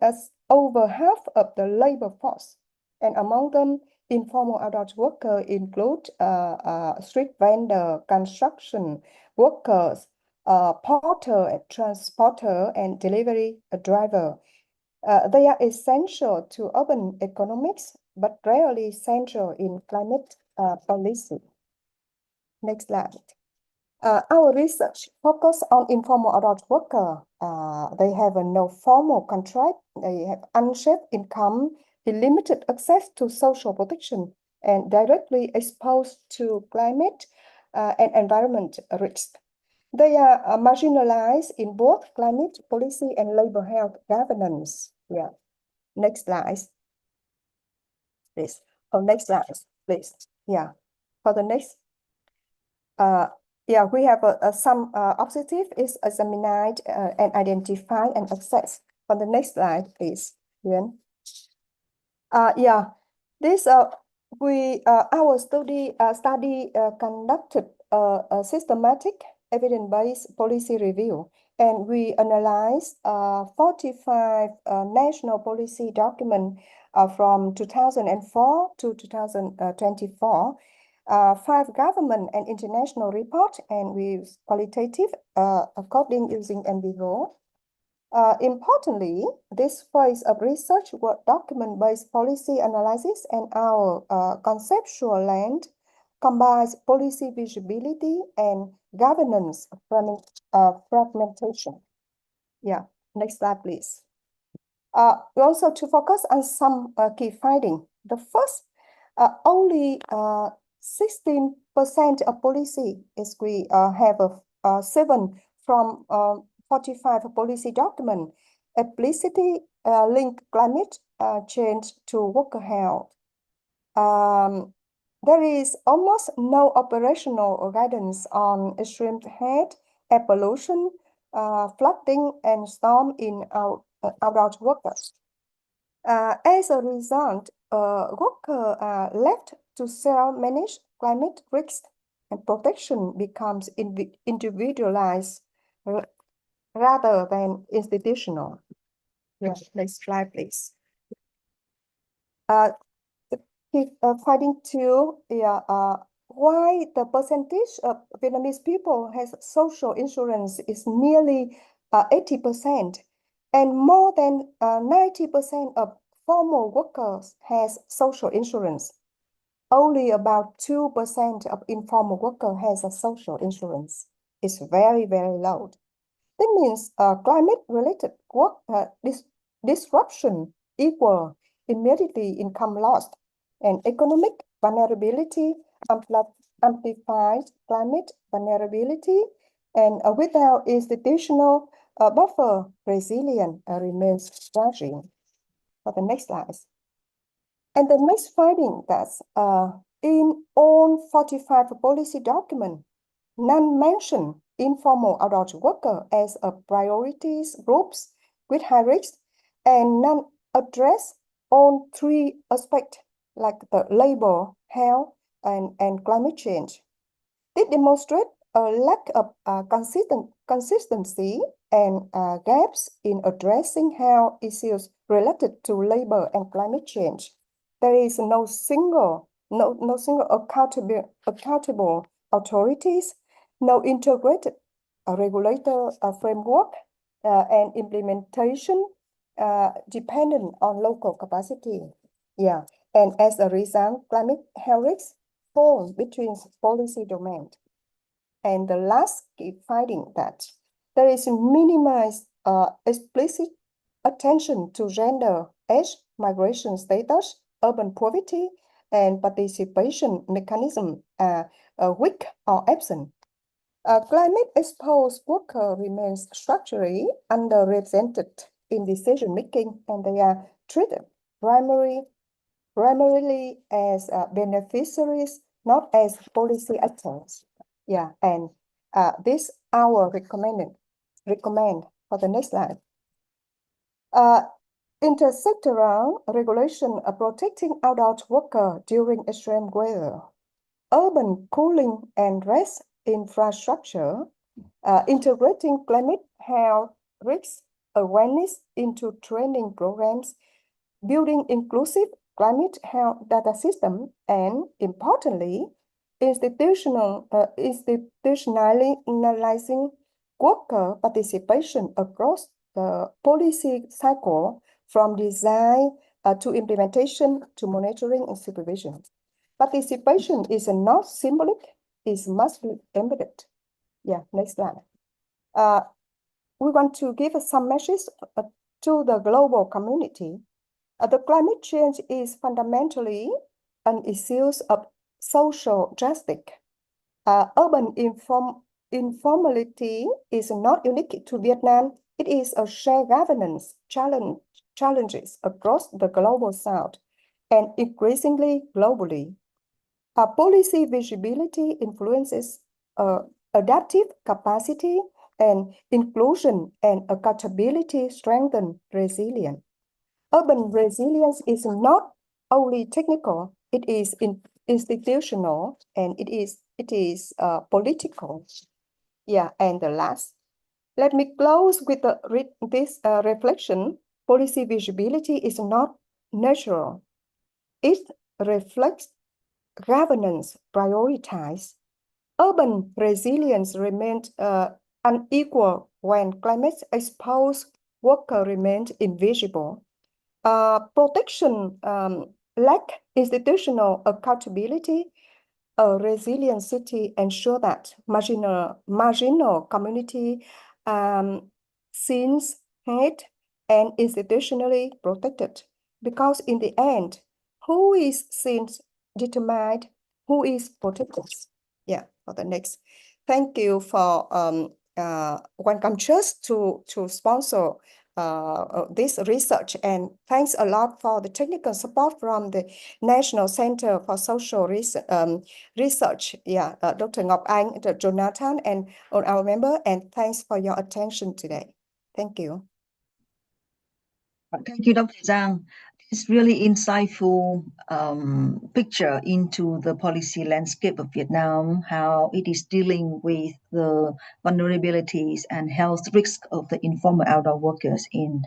E: over half of the labor force. And among them, informal outdoor workers include street vendor, construction workers, porter, transporter, and delivery driver. They are essential to urban economics, but rarely central in climate policy. Next slide. Our research focuses on informal outdoor workers. They have no formal contract, they have unsafe income, limited access to social protection, and directly exposed to climate and environment risks. They are marginalized in both climate policy and labor health governance. Yeah. Next slide, please. Oh, next slide, please. Yeah. For the next. We have some objective is examined and identify and assess. On the next slide, please, Yuan. Yeah, this our study conducted a systematic evidence-based policy review, and we analyzed 45 national policy documents from 2004 to 2024, 5 government and international reports, and we qualitative coding using NBVO. Importantly, this phase of research was document-based policy analysis, and our conceptual lens combines policy visibility and governance fragmentation. Yeah, next slide, please. We also to focus on some key findings. The first, only 16% of policy is we have 7 from 45 policy documents explicitly link climate change to worker health. There is almost no operational guidance on extreme heat, air pollution, flooding, and storm in outdoor workers. As a result, workers are left to self-manage climate risks, and protection becomes individualized rather than institutional. Yeah, next slide, please. Finding 2, why the percentage of Vietnamese people has social insurance is nearly 80%, and more than 90% of formal workers has social insurance. Only about 2% of informal workers has a social insurance. It's very, very low. That means climate-related work disruption equal immediately income loss, and economic vulnerability amplifies climate vulnerability, and without institutional buffer, resilience remains fragile. For the next slide. And the next finding that in all 45 policy documents, none mention informal adult worker as a priorities groups with high risk, and none address all 3 aspects like the labor, health, and climate change. This demonstrates a lack of consistency and gaps in addressing health issues related to labor and climate change. There is no single accountable authorities, no integrated regulator framework, and implementation dependent on local capacity. Yeah, and as a result, climate health risks fall between policy domains. And the last key finding that there is minimized explicit attention to gender, age, migration status, urban poverty, and participation mechanism weak or absent. Climate exposed workers remains structurally underrepresented in decision making, and they are treated primarily as beneficiaries, not as policy actors. Yeah, and this our recommend for the next slide. Intersectoral regulation protecting outdoor workers during extreme weather, urban cooling and rest infrastructure, integrating climate health risk awareness into training programs, building inclusive climate health data system, and importantly, institutionalizing worker participation across the policy cycle from design to implementation to monitoring and supervision. Participation is not symbolic, it must be embedded. Yeah, next slide. We want to give some message to the global community. The climate change is fundamentally an issue of social justice. Urban informality is not unique to Vietnam. It is a shared governance challenges across the global south and increasingly globally. Policy visibility influences adaptive capacity, and inclusion and accountability strengthen resilience. Urban resilience is not only technical, it is institutional, and it is political. Yeah, and the last, let me close with this reflection. Policy visibility is not natural. It reflects governance prioritized. Urban resilience remains unequal when climate exposed workers remain invisible. Protection lack institutional accountability. A resilient city ensure that marginal community scenes hate and institutionally protected. Because in the end, who is seen determined who is protected. Yeah, for the next. Thank you for Welcome Trust to sponsor this research, and thanks a lot for the technical support from the National Center for Social Research. Yeah, Dr. Ngọc Anh, Jonathan, and all our member, and thanks for your attention today. Thank you.
A: Thank you, Dr. Zhang. It's really insightful picture into the policy landscape of Vietnam, how it is dealing with the vulnerabilities and health risks of the informal outdoor workers in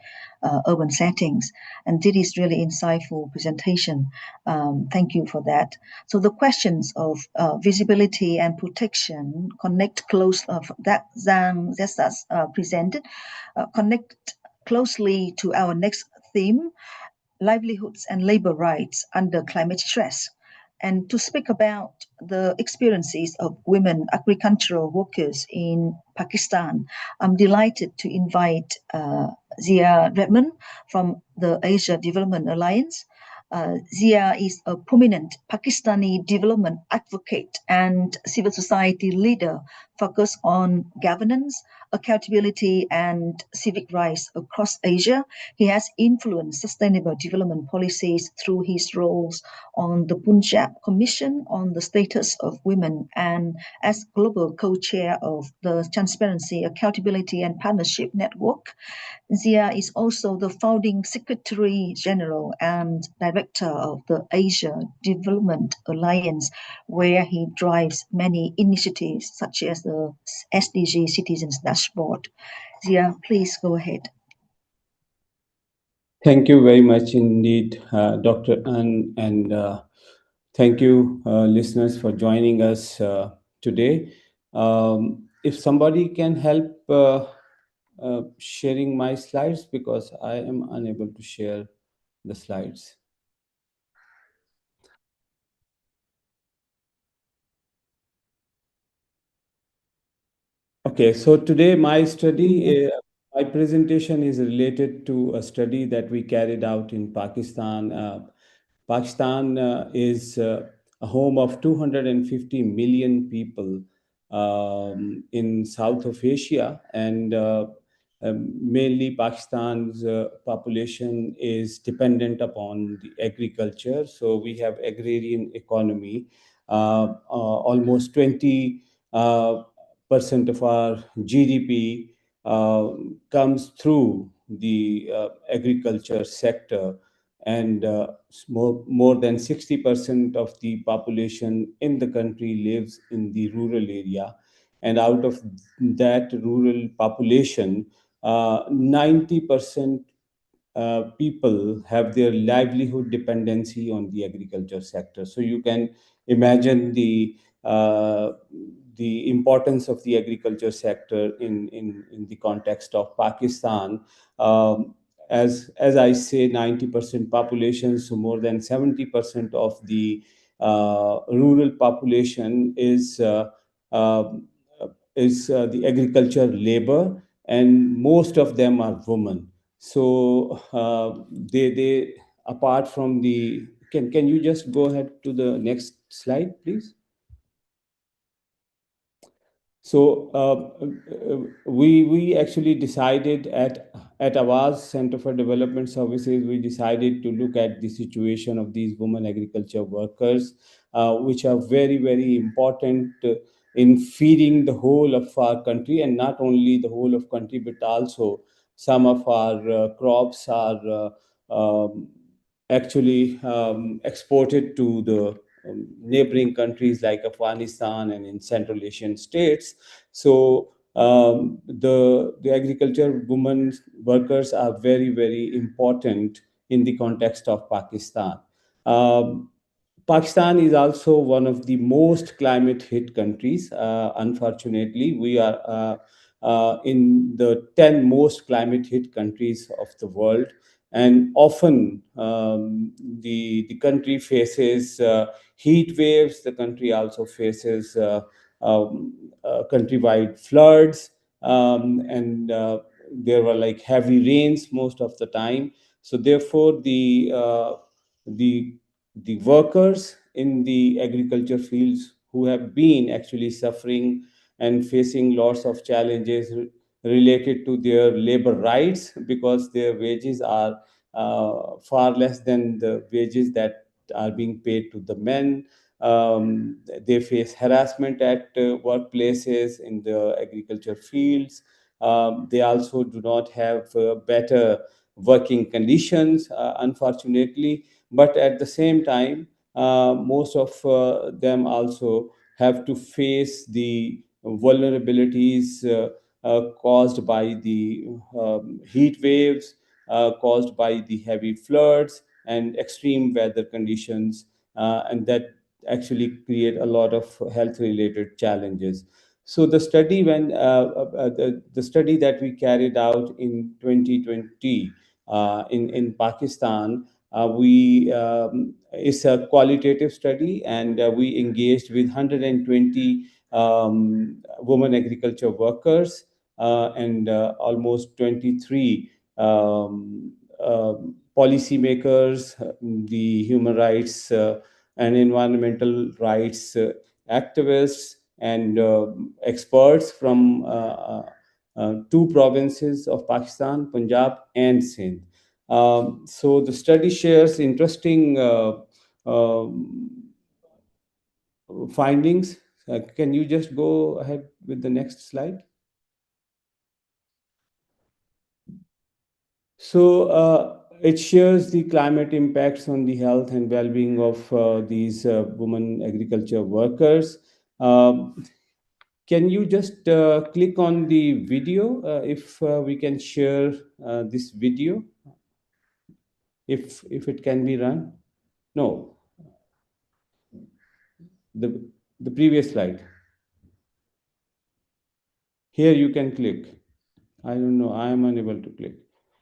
A: urban settings. And this is really insightful presentation. Thank you for that. So the questions of visibility and protection connect close that Zhang just presented, connect closely to our next theme, livelihoods and labor rights under climate stress. And to speak about the experiences of women agricultural workers in Pakistan, I'm delighted to invite Zia Redmond from the Asia Development Alliance. Zia is a prominent Pakistani development advocate and civil society leader focused on governance, accountability, and civic rights across Asia. He has influenced sustainable development policies through his roles on the Punjab Commission on the Status of Women and as global co-chair of the Transparency, Accountability, and Partnership Network. Zia is also the founding Secretary General and Director of the Asia Development Alliance, where he drives many initiatives such as the SDG Citizens Dashboard. Zia, please go ahead.
F: Thank you very much indeed, Dr. An, and thank you, listeners, for joining us today. If somebody can help sharing my slides, because I am unable to share the slides. Okay, so today my presentation is related to a study that we carried out in Pakistan. Pakistan is a home of 250 million people in South of Asia, and mainly Pakistan's population is dependent upon the agriculture. So we have agrarian economy. Almost 20% of our GDP comes through the agriculture sector, and more than 60% of the population in the country lives in the rural area. And out of that rural population, 90% people have their livelihood dependency on the agriculture sector. So you can imagine the importance of the agriculture sector in the context of Pakistan. As I say, 90% population, so more than 70% of the rural population is the agriculture labor, and most of them are women. So they apart from the can you just go ahead to the next slide, please? So we actually decided at Awaz Center for Development Services, we decided to look at the situation of these women agriculture workers, which are very, very important in feeding the whole of our country, and not only the whole of country, but also some of our crops are actually exported to the neighboring countries like Afghanistan and in Central Asian states. So the agriculture women workers are very, very important in the context of Pakistan. Pakistan is also one of the most climate hit countries. Unfortunately, we are in the 10 most climate hit countries of the world. And often the country faces heat waves. The country also faces countrywide floods, and there were like heavy rains most of the time. So therefore, the workers in the agriculture fields who have been actually suffering and facing lots of challenges related to their labor rights, because their wages are far less than the wages that are being paid to the men. They face harassment at workplaces in the agriculture fields. They also do not have better working conditions, unfortunately. But at the same time, most of them also have to face the vulnerabilities caused by the heat waves, caused by the heavy floods and extreme weather conditions, and that actually create a lot of health related challenges. So the study the study that we carried out in 2020 in Pakistan, we it's a qualitative study, and we engaged with 120 women agriculture workers and almost 23 policymakers, the human rights and environmental rights activists, and experts from two provinces of Pakistan, Punjab and Sindh. So the study shares interesting findings. Can you just go ahead with the next slide? So it shares the climate impacts on the health and well-being of these women agriculture workers. Can you just click on the video if we can share this video, if it can be run? No, the previous slide. Here you can click. I don't know. I am unable to click.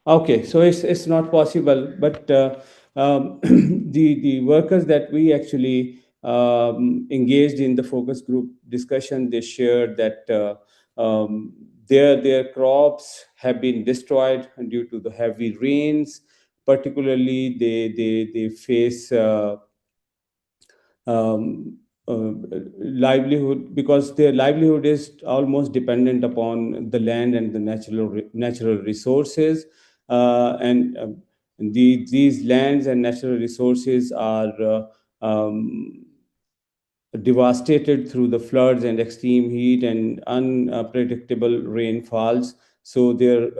F: Okay, so it's not possible. But the workers that we actually engaged in the focus group discussion, they shared that their crops have been destroyed due to the heavy rains. Particularly, they face um, livelihood, because their livelihood is almost dependent upon the land and the natural resources, and these lands and natural resources are devastated through the floods and extreme heat and unpredictable rainfalls. So their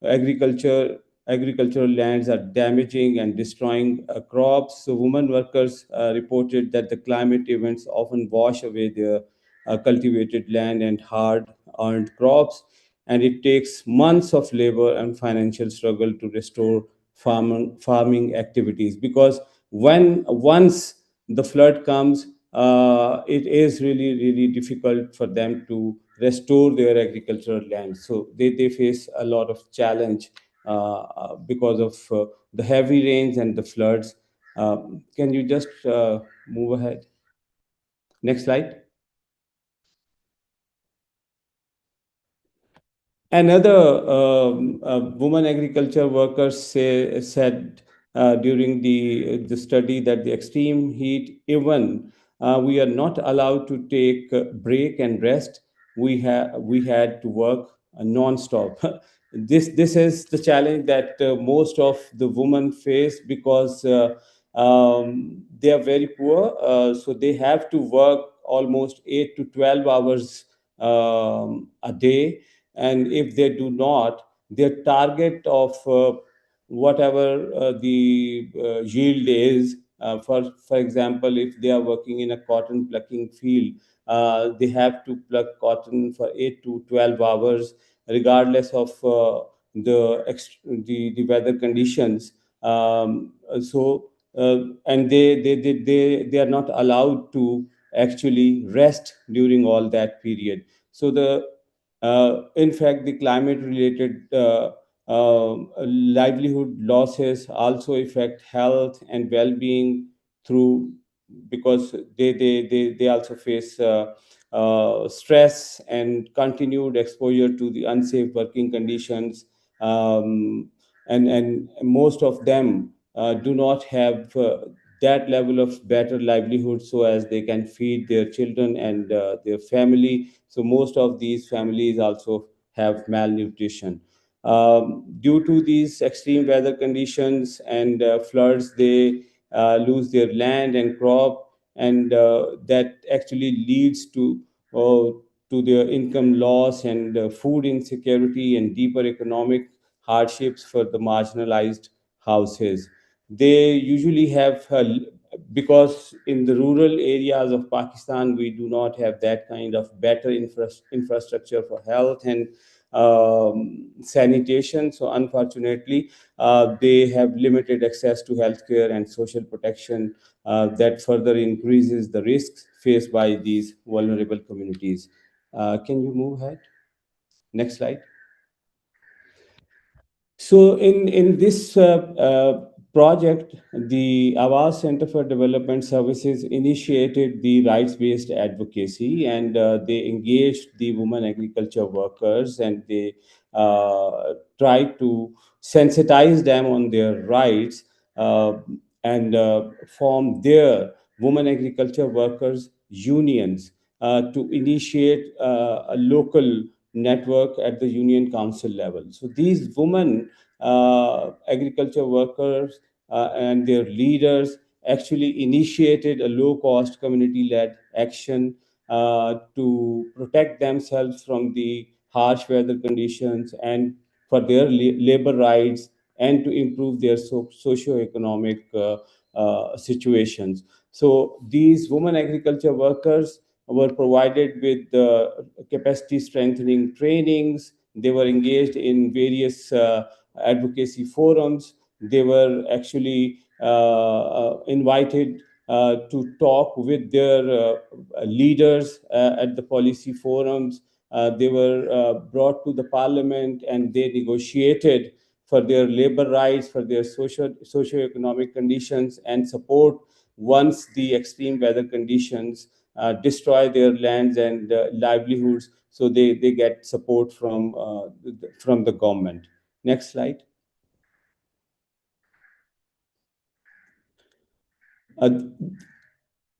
F: agricultural lands are damaging and destroying crops. So women workers reported that the climate events often wash away their cultivated land and hard-earned crops, and it takes months of labor and financial struggle to restore farming activities, because once the flood comes, it is really, really difficult for them to restore their agricultural land. So they face a lot of challenge because of the heavy rains and the floods. Can you just move ahead? Next slide. Another woman agriculture workers said during the study that the extreme heat, even we are not allowed to take a break and rest. We had to work non-stop. This is the challenge that most of the women face, because they are very poor, so they have to work almost 8 to 12 hours a day. And if they do not, their target of whatever the yield is, for example, if they are working in a cotton plucking field, they have to pluck cotton for 8 to 12 hours, regardless of the weather conditions. And they are not allowed to actually rest during all that period. So in fact, the climate related livelihood losses also affect health and well-being through, because they also face stress and continued exposure to the unsafe working conditions. And most of them do not have that level of better livelihood so as they can feed their children and their family. So most of these families also have malnutrition. Due to these extreme weather conditions and floods, they lose their land and crop, and that actually leads to their income loss and food insecurity and deeper economic hardships for the marginalized houses. They usually have, because in the rural areas of Pakistan, we do not have that kind of better infrastructure for health and sanitation. So unfortunately, they have limited access to healthcare and social protection that further increases the risks faced by these vulnerable communities. Can you move ahead? Next slide. So in this project, the Awas Center for Development Services initiated the rights-based advocacy, and they engaged the women agriculture workers, and they tried to sensitize them on their rights, and form their women agriculture workers unions to initiate a local network at the union council level. So these women agriculture workers and their leaders actually initiated a low-cost community-led action to protect themselves from the harsh weather conditions and for their labor rights and to improve their socio-economic situations. So these women agriculture workers were provided with capacity strengthening trainings. They were engaged in various advocacy forums. They were actually invited to talk with their leaders at the policy forums. They were brought to the parliament, and they negotiated for their labor rights, for their socio-economic conditions and support once the extreme weather conditions destroy their lands and livelihoods. So they get support from the government. Next slide.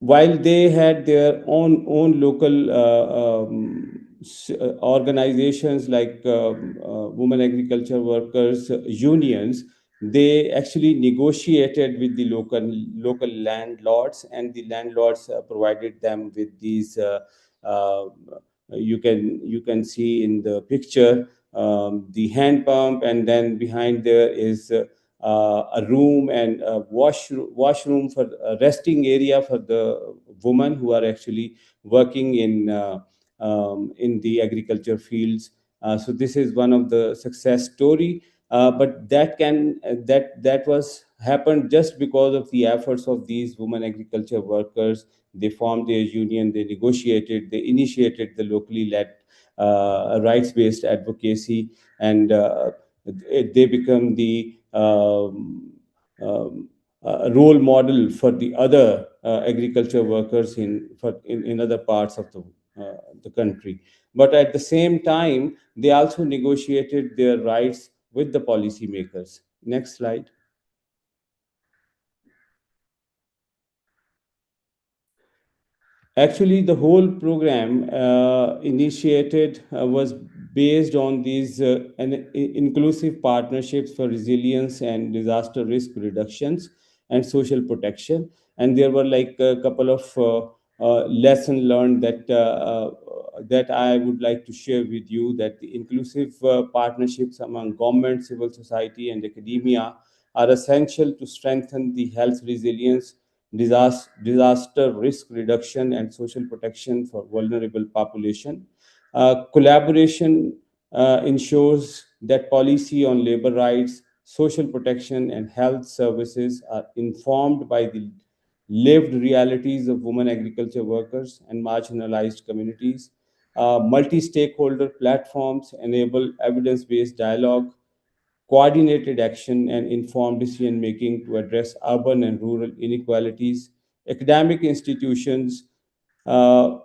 F: While they had their own local organizations like women agriculture workers unions, they actually negotiated with the local landlords, and the landlords provided them with these. Uh, you can see in the picture the hand pump, and then behind there is a room and a washroom for a resting area for the women who are actually working in the agriculture fields. So this is one of the success story, but that was happened just because of the efforts of these women agriculture workers. They formed their union, they negotiated, they initiated the locally led rights-based advocacy, and they become the role model for the other agriculture workers in other parts of the country. But at the same time, they also negotiated their rights with the policymakers. Next slide. Actually, the whole program initiated was based on these inclusive partnerships for resilience and disaster risk reductions and social protection. And there were like a couple of lesson learned that I would like to share with you, that the inclusive partnerships among government, civil society, and academia are essential to strengthen the health resilience, disaster risk reduction, and social protection for vulnerable population. Collaboration ensures that policy on labor rights, social protection, and health services are informed by the lived realities of women agriculture workers and marginalized communities. Multi stakeholder platforms enable evidence based dialogue, coordinated action, and informed decision making to address urban and rural inequalities. Academic institutions uh,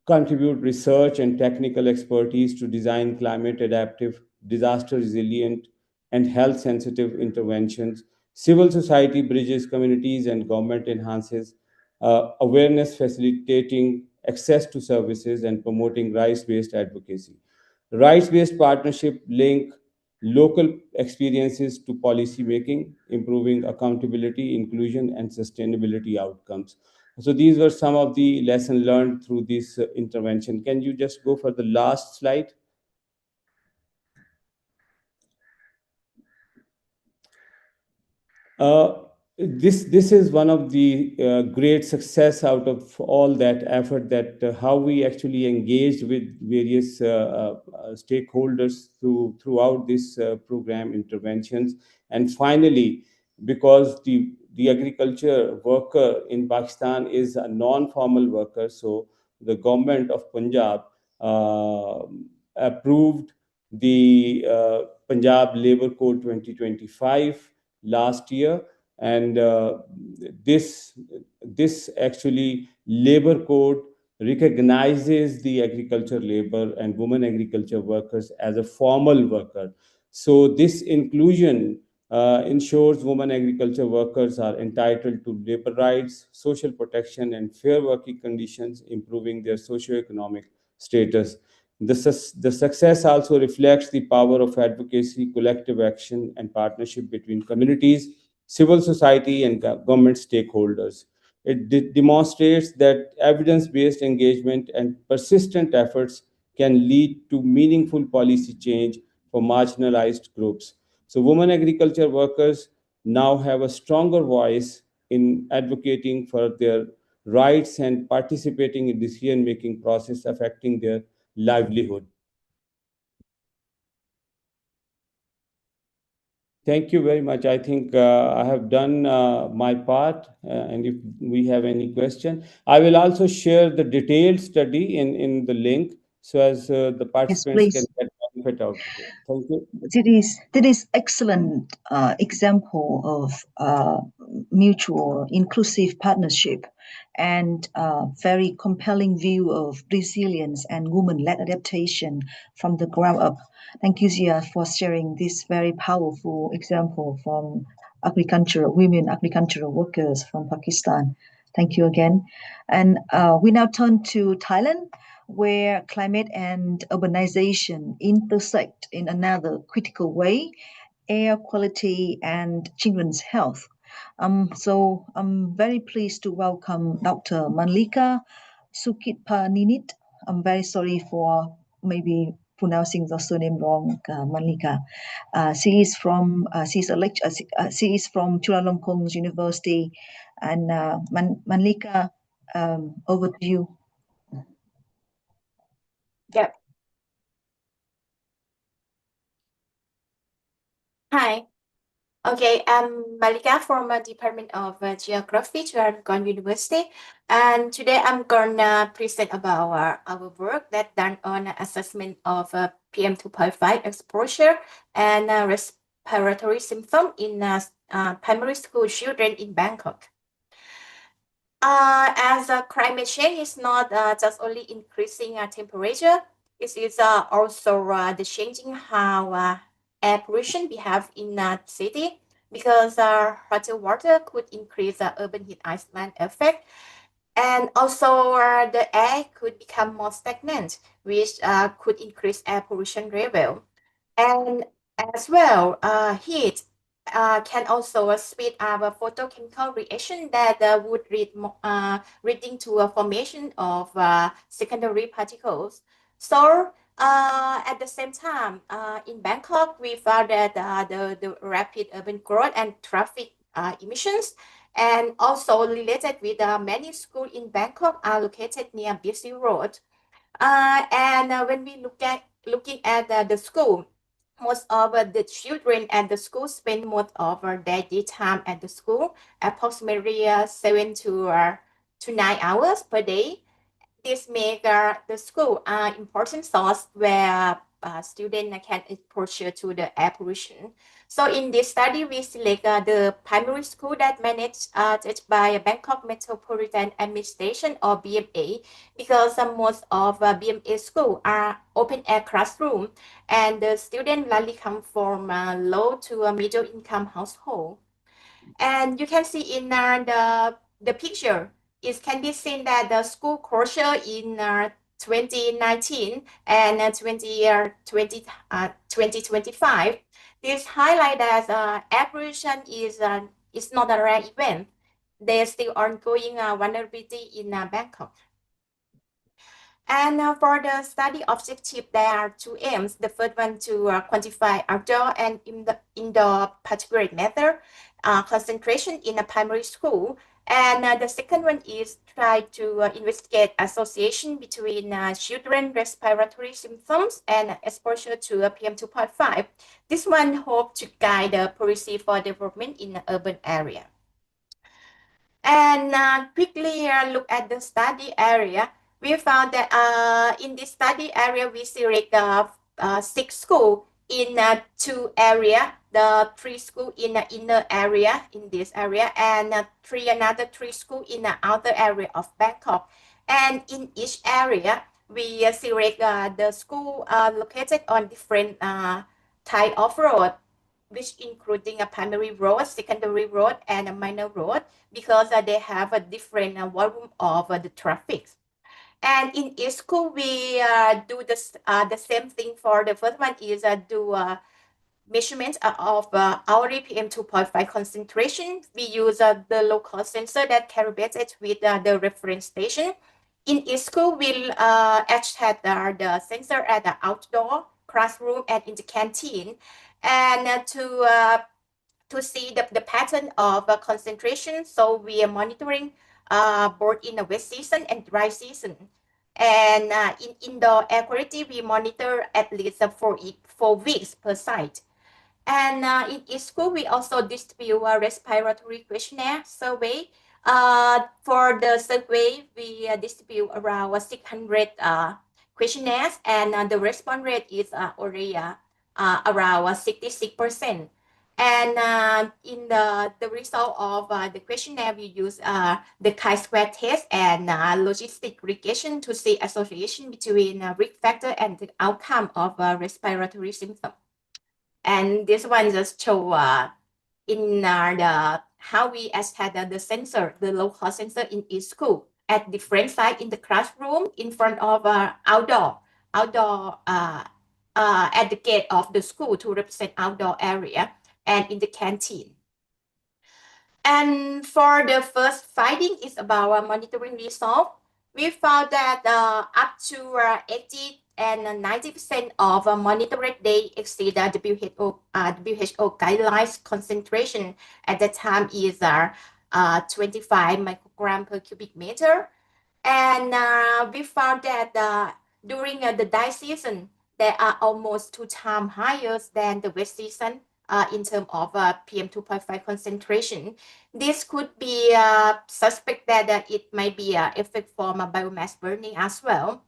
F: contribute research and technical expertise to design climate adaptive, disaster resilient, and health sensitive interventions. Civil society bridges communities and government enhances awareness, facilitating access to services and promoting rights based advocacy. Rights based partnership link local experiences to policy making, improving accountability, inclusion, and sustainability outcomes. So these were some of the lessons learned through this intervention. Can you just go for the last slide? Uh, this is one of the great success out of all that effort, that how we actually engaged with various stakeholders throughout this program interventions. And finally, because the agriculture worker in Pakistan is a non-formal worker, so the government of Punjab uh, approved the Punjab Labour Code 2025 last year. And this actually labor code recognizes the agriculture labor and women agriculture workers as a formal worker. So this inclusion ensures women agriculture workers are entitled to labor rights, social protection, and fair working conditions, improving their socio-economic status. The success also reflects the power of advocacy, collective action, and partnership between communities, civil society, and government stakeholders. It demonstrates that evidence based engagement and persistent efforts can lead to meaningful policy change for marginalized groups. So, women agriculture workers now have a stronger voice in advocating for their rights and participating in decision making process affecting their livelihood. Thank you very much. I think I have done my part. And if we have any question, I will also share the detailed study in the link, so as the participants can get benefit out of it. Thank you.
A: That is excellent example of mutual inclusive partnership and very compelling view of resilience and woman-led adaptation from the ground up. Thank you, Zia, for sharing this very powerful example from women agricultural workers from Pakistan. Thank you again. And we now turn to Thailand, where climate and urbanization intersect in another critical way: air quality and children's health. So I'm very pleased to welcome Dr. Manlika Sukitpaninit. I'm very sorry for maybe pronouncing the surname wrong, Manlika. She is from Chulalongkorn University, and Manlika, over to you.
G: Yep. Hi. Okay, I'm Malika from the Department of Geography, Chulalongkorn University, and today I'm gonna present about our work that done on assessment of PM 2.5 exposure and respiratory symptom in primary school children in Bangkok. As climate change is not just only increasing temperature, it is also the changing how air pollution behave in a city, because hotter water could increase the urban heat island effect, and also the air could become more stagnant, which could increase air pollution level. And as well, heat can also speed up a photochemical reaction that would leading to a formation of secondary particles. So at the same time, in Bangkok, we found that the rapid urban growth and traffic emissions, and also related with many schools in Bangkok are located near busy road. And when we looking at the school, most of the children at the school spend most of their daytime at the school, approximately 7 to 9 hours per day. This make the school an important source where students can exposure to the air pollution. So in this study, we select the primary school that managed by Bangkok Metropolitan Administration or BMA, because most of BMA school are open air classroom, and the students largely come from low to middle income household. And you can see in the picture, it can be seen that the school closure in 2019 and 2025. This highlight that air pollution is not a rare event. There's still ongoing vulnerability in Bangkok. And for the study objective, there are two aims. The first one to quantify outdoor and indoor particulate matter concentration in a primary school. And the second one is try to investigate association between children respiratory symptoms and exposure to PM2.5. This one hope to guide the policy for development in the urban area. And quickly look at the study area. We found that in this study area, we select 6 schools in 2 areas, the 3 schools in the inner area in this area, and another 3 schools in the outer area of Bangkok. And in each area, we select the school located on different type of road, which including a primary road, secondary road, and a minor road, because they have a different volume of the traffic. And in each school, we do the same thing. For the first one is do measurement of hourly PM2.5 concentration. We use the local sensor that calibrated with the reference station. In each school, we'll attach the sensor at the outdoor classroom and in the canteen, and to see the pattern of concentration. So we are monitoring both in the wet season and dry season. And in indoor air quality, we monitor at least 4 weeks per site. And in each school, we also distribute a respiratory questionnaire survey. For the survey, we distribute around 600 questionnaires, and the response rate is already around 66%. And in the result of the questionnaire, we use the chi-square test and logistic regression to see association between risk factor and the outcome of respiratory symptom. And this one just show in how we assess the sensor, the local sensor in each school at different sites in the classroom, in front of outdoor at the gate of the school to represent outdoor area, and in the canteen. And for the first finding is about monitoring result. We found that up to 80 and 90% of monitored day exceed the WHO guidelines concentration. At that time is 25 microgram per cubic meter. And we found that during the dry season, they are almost 2 times higher than the wet season in terms of PM2.5 concentration. This could be suspect that it might be an effect from biomass burning as well.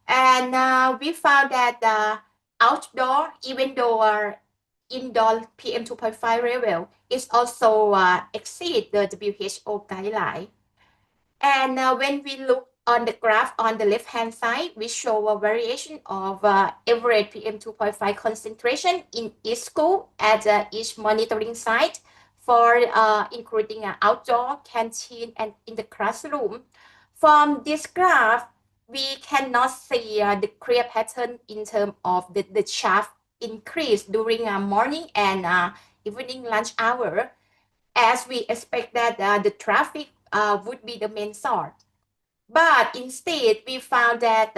G: And we found that outdoor, even though indoor PM2.5 level is also exceed the WHO guideline. And when we look on the graph on the left-hand side, we show a variation of average PM2.5 concentration in each school at each monitoring site, for including outdoor, canteen, and in the classroom. From this graph, we cannot see the clear pattern in terms of the sharp increase during morning and evening lunch hour, as we expect that the traffic would be the main source. But instead, we found that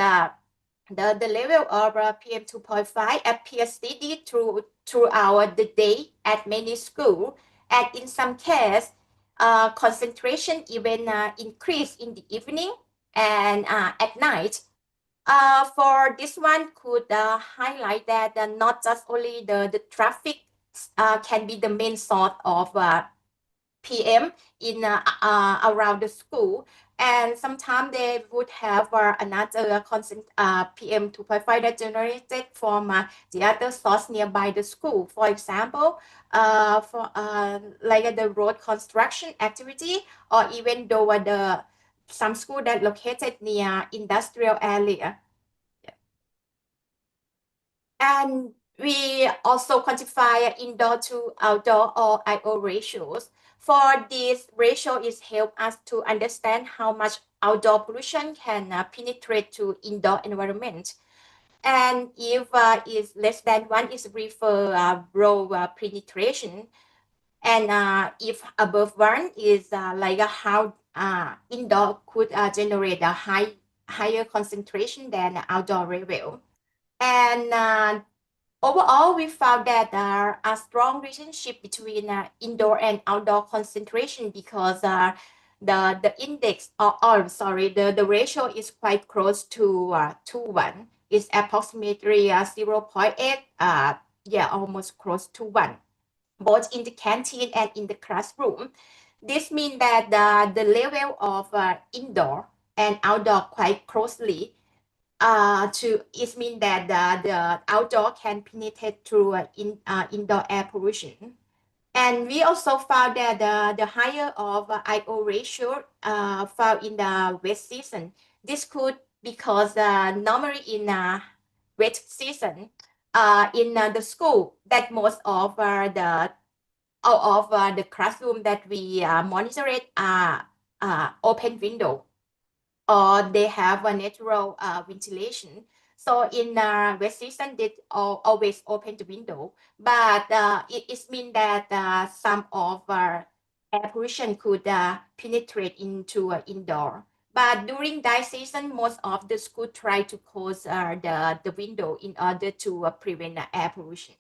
G: the level of PM 2.5 appears steady throughout the day at many schools, and in some cases, concentration even increase in the evening and at night. For this one, could highlight that not just only the traffic can be the main source of PM in around the school, and sometimes they would have another constant PM 2.5 that generated from the other source nearby the school. For example, for like the road construction activity, or even though some school that located near industrial area. And we also quantify indoor to outdoor or IO ratios. For this ratio, it helps us to understand how much outdoor pollution can penetrate to indoor environment. And if is less than 1, is refer broad penetration. And if above 1 is like how indoor could generate a higher concentration than outdoor level. And overall, we found that there are a strong relationship between indoor and outdoor concentration, because the index, the ratio is quite close to 1. It's approximately 0.8, almost close to 1, both in the canteen and in the classroom. This means that the level of indoor and outdoor quite closely. It means that the outdoor can penetrate through indoor air pollution. And we also found that the higher of IO ratio found in the wet season. This could because normally in wet season in the school, that most of the classroom that we monitored open window, or they have a natural ventilation. So in wet season, they always open the window, but it means that some of air pollution could penetrate into indoor. But during dry season, most of the school try to close the window in order to prevent air pollution.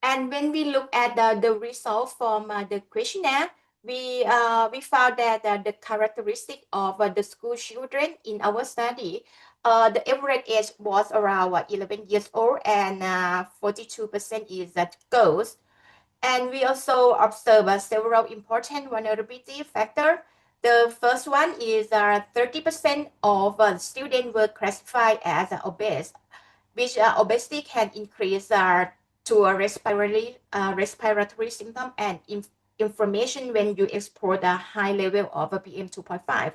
G: And when we look at the result from the questionnaire, we found that the characteristic of the school children in our study, the average age was around 11 years old, and 42% is girls. And we also observe several important vulnerability factors. The first one is 30% of students were classified as obese, which obesity can increase to a respiratory symptom and inflammation when you export a high level of PM 2.5.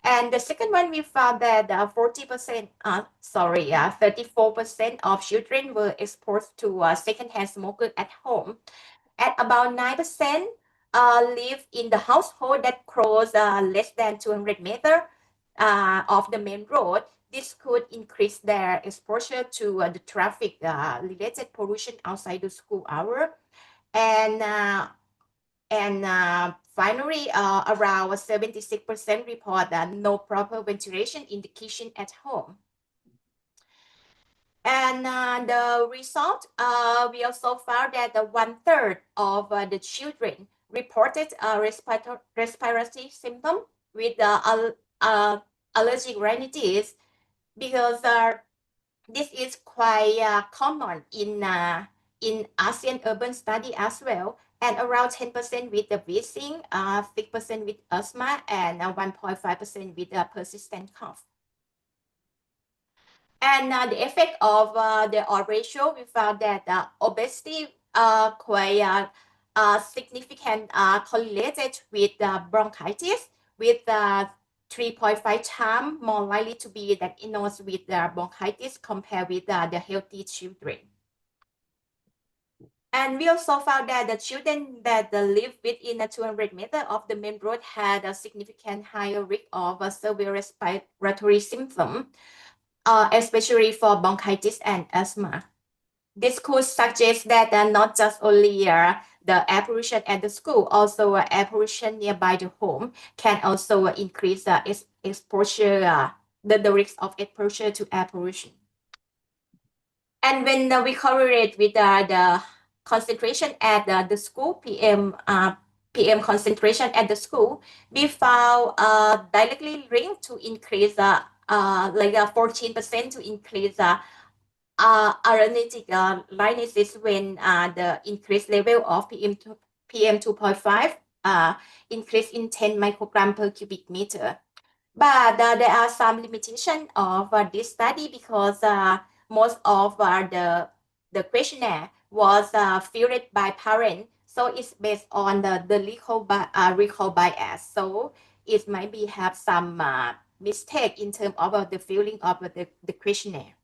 G: And the second one, we found that 34% of children were exposed to secondhand smoker at home. And about 9% live in the household that cross less than 200 meters of the main road. This could increase their exposure to the traffic related pollution outside the school hour. And finally, around 76% report no proper ventilation in the kitchen at home. And the result, we also found that 1/3 of the children reported respiratory symptom with allergic rhinitis, because this is quite common in ASEAN urban study as well, and around 10% with the wheezing, 6% with asthma, and 1.5% with persistent cough. And the effect of the odds ratio, we found that obesity quite significant correlated with bronchitis, with 3.5 times more likely to be diagnosed with bronchitis compared with the healthy children. And we also found that the children that live within 200 meters of the main road had a significant higher risk of severe respiratory symptoms, especially for bronchitis and asthma. This could suggest that not just only the air pollution at the school, also air pollution nearby the home can also increase exposure, the risk of exposure to air pollution. And when we correlate with the concentration at the school, PM concentration at the school, we found directly linked to increase like 14% to increase aromatic lineages when the increased level of PM 2.5 increase in 10 microgram per cubic meter. But there are some limitations of this study because most of the questionnaire was filled by parents, so it's based on the recall bias. So it might be have some mistake in terms of the filling of the questionnaire.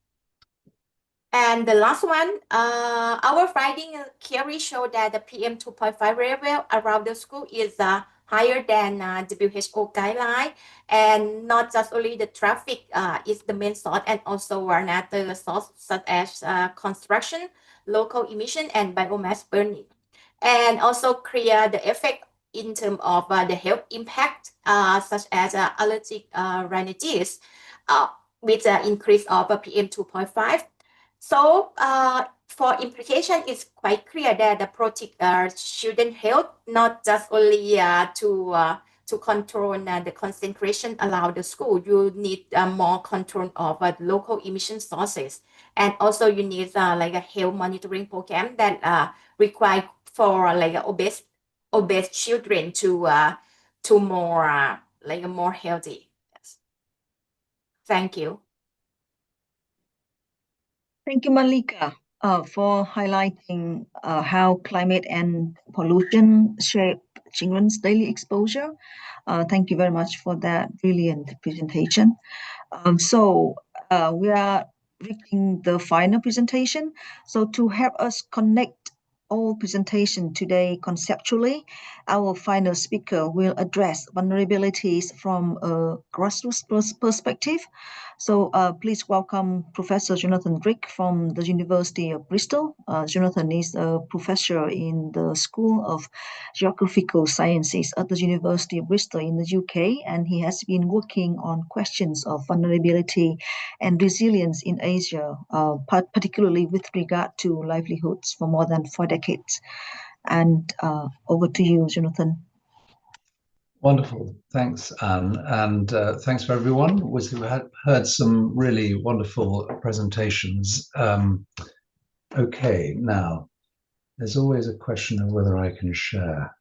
G: And the last one, our finding clearly show that the PM 2.5 level around the school is higher than WHO guideline, and not just only the traffic is the main source, and also another source such as construction, local emission, and biomass burning, and also clear the effect in terms of the health impact such as allergic rhinitis with the increase of PM 2.5. So for implication, it's quite clear that the protect student health, not just only to control the concentration around the school. You need more control of local emission sources, and also you need like a health monitoring program that require for like obese children to more like more healthy. Yes. Thank you.
A: Thank you, Malika, for highlighting how climate and pollution shape children's daily exposure. Thank you very much for that brilliant presentation. So we are reaching the final presentation. So to help us connect all presentation today conceptually, our final speaker will address vulnerabilities from a grassroots perspective. So please welcome Professor Jonathan Rick from the University of Bristol. Jonathan is a professor in the School of Geographical Sciences at the University of Bristol in the UK, and he has been working on questions of vulnerability and resilience in Asia, particularly with regard to livelihoods for more than 4 decades. And over to you, Jonathan.
H: Wonderful. Thanks, Anne. And thanks for everyone. We've heard some really wonderful presentations. Okay, now, there's always a question of whether I can share,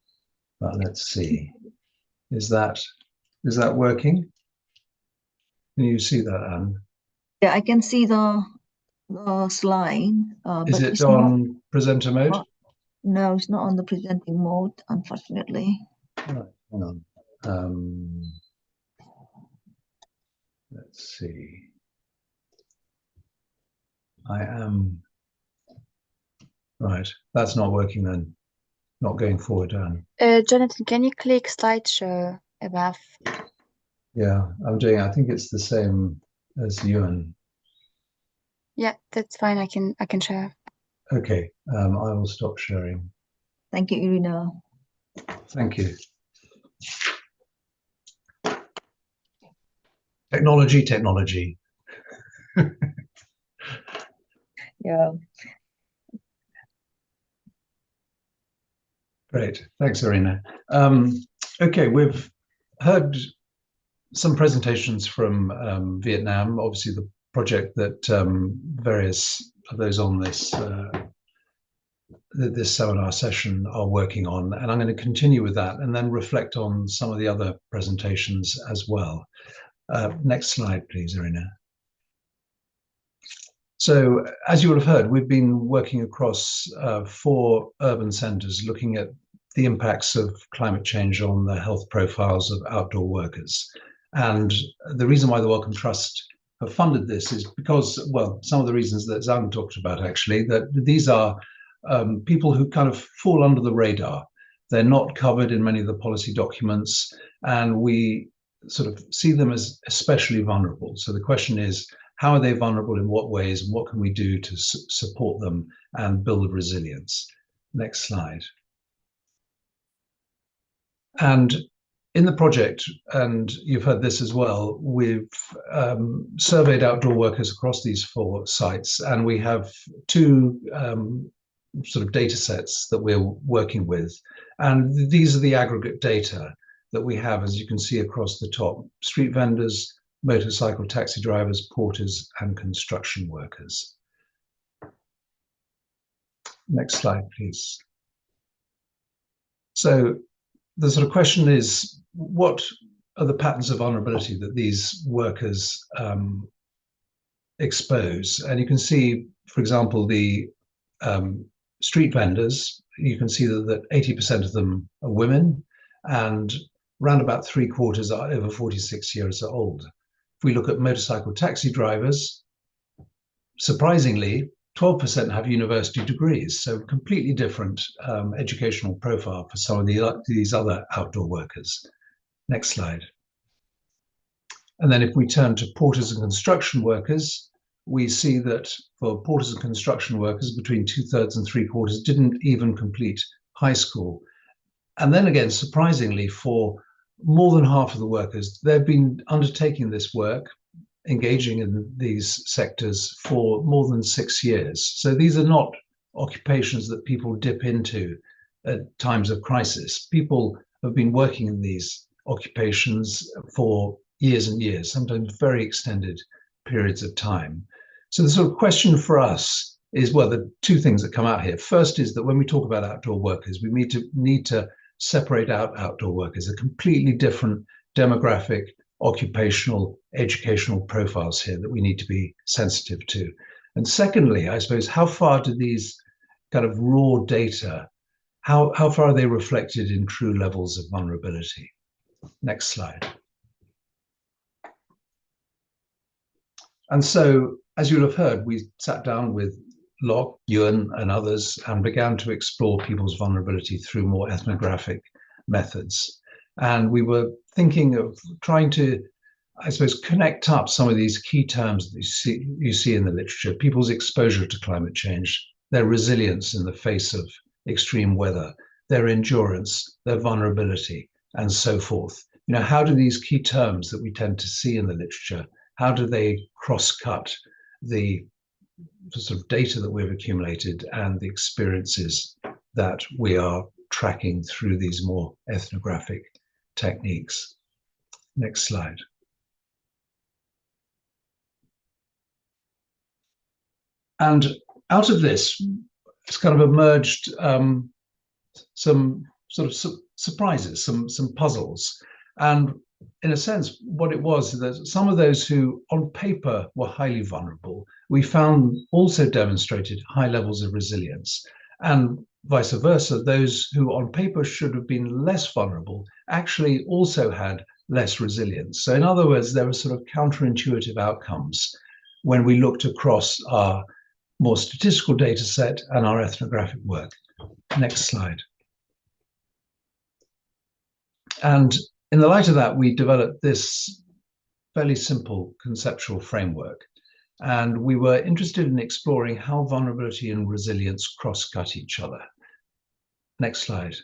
H: but let's see. Is that working? Can you see that, Anne?
A: Yeah, I can see the slide.
H: Is it on presenter mode?
A: No, it's not on the presenting mode, unfortunately.
H: Right, hang on. Let's see. I am right. That's not working then. Not going forward, Anne.
I: Jonathan, can you click slideshow above?
H: Yeah, I'm doing. I think it's the same as Ewan.
I: Yeah, that's fine. I can share.
H: Okay, I will stop sharing.
A: Thank you, Irina.
H: Thank you. Technology.
A: Yeah.
H: Great. Thanks, Irina. Okay, we've heard some presentations from Vietnam, obviously the project that various of those on this this seminar session are working on, and I'm going to continue with that and then reflect on some of the other presentations as well. Next slide, please, Irina. So, as you will have heard, we've been working across 4 urban centres looking at the impacts of climate change on the health profiles of outdoor workers. And the reason why the Wellcome Trust have funded this is because, well, some of the reasons that Zhang talked about actually, that these are people who kind of fall under the radar. They're not covered in many of the policy documents, and we sort of see them as especially vulnerable. So the question is, How are they vulnerable in what ways, and what can we do to support them and build resilience? Next slide. And in the project, and you've heard this as well, we've surveyed outdoor workers across these 4 sites, and we have 2 sort of data sets that we're working with. And these are the aggregate data that we have, as you can see across the top: street vendors, motorcycle taxi drivers, porters, and construction workers. Next slide, please. So the sort of question is, what are the patterns of vulnerability that these workers expose? And you can see, for example, the street vendors, you can see that 80% of them are women, and around about 3/4 are over 46 years old. If we look at motorcycle taxi drivers, surprisingly, 12% have university degrees, so completely different educational profile for some of these other outdoor workers. Next slide. And then if we turn to porters and construction workers, we see that for porters and construction workers, between 2/3 and 3/4 didn't even complete high school. And then again, surprisingly, for more than half of the workers, they've been undertaking this work, engaging in these sectors for more than 6 years. So these are not occupations that people dip into at times of crisis. People have been working in these occupations for years and years, sometimes very extended periods of time. So the sort of question for us is, well, the 2 things that come out here. First is that when we talk about outdoor workers, we need to separate out outdoor workers, a completely different demographic, occupational, educational profiles here that we need to be sensitive to. And secondly, I suppose, how far do these kind of raw data, how far are they reflected in true levels of vulnerability? Next slide. And so, as you'll have heard, we sat down with Locke, Ewan, and others and began to explore people's vulnerability through more ethnographic methods. And we were thinking of trying to, I suppose, connect up some of these key terms that you see in the literature: people's exposure to climate change, their resilience in the face of extreme weather, their endurance, their vulnerability, and so forth. You know, how do these key terms that we tend to see in the literature, how do they cross-cut the sort of data that we've accumulated and the experiences that we are tracking through these more ethnographic techniques? Next slide. And out of this, it's kind of emerged some sort of surprises, some puzzles. And in a sense, what it was that some of those who on paper were highly vulnerable, we found also demonstrated high levels of resilience. And vice versa, those who on paper should have been less vulnerable actually also had less resilience. So in other words, there were sort of counterintuitive outcomes when we looked across our more statistical data set and our ethnographic work. Next slide. And in the light of that, we developed this fairly simple conceptual framework. And we were interested in exploring how vulnerability and resilience cross-cut each other. Next slide.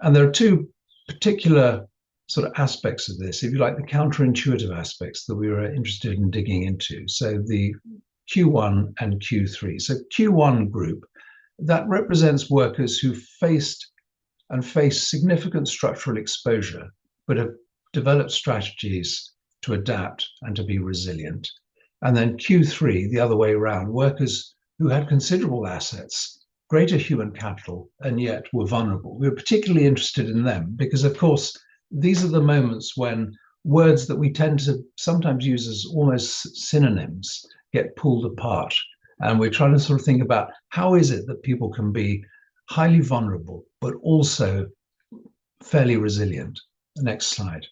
H: And there are 2 particular sort of aspects of this, if you like, the counterintuitive aspects that we were interested in digging into. So the Q1 and Q3. So Q1 group, that represents workers who faced and face significant structural exposure, but have developed strategies to adapt and to be resilient. And then Q3, the other way around, workers who had considerable assets, greater human capital, and yet were vulnerable. We were particularly interested in them because, of course, these are the moments when words that we tend to sometimes use as almost synonyms get pulled apart. And we're trying to sort of think about how is it that people can be highly vulnerable, but also fairly resilient. The next slide.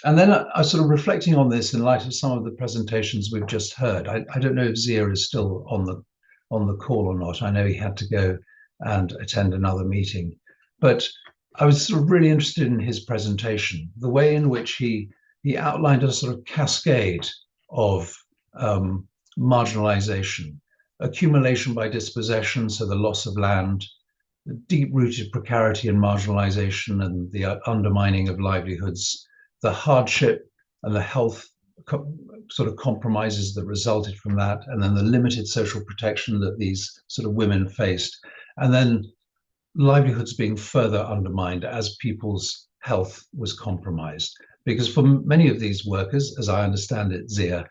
H: And then I sort of reflecting on this in light of some of the presentations we've just heard. I don't know if Zia is still on the call or not. I know he had to go and attend another meeting, but I was sort of really interested in his presentation, the way in which he he outlined a sort of cascade of marginalization, accumulation by dispossession, so the loss of land, deep-rooted precarity and marginalization and the undermining of livelihoods, the hardship and the health sort of compromises that resulted from that, and then the limited social protection that these sort of women faced, and then livelihoods being further undermined as people's health was compromised. Because for many of these workers, as I understand it, Zia,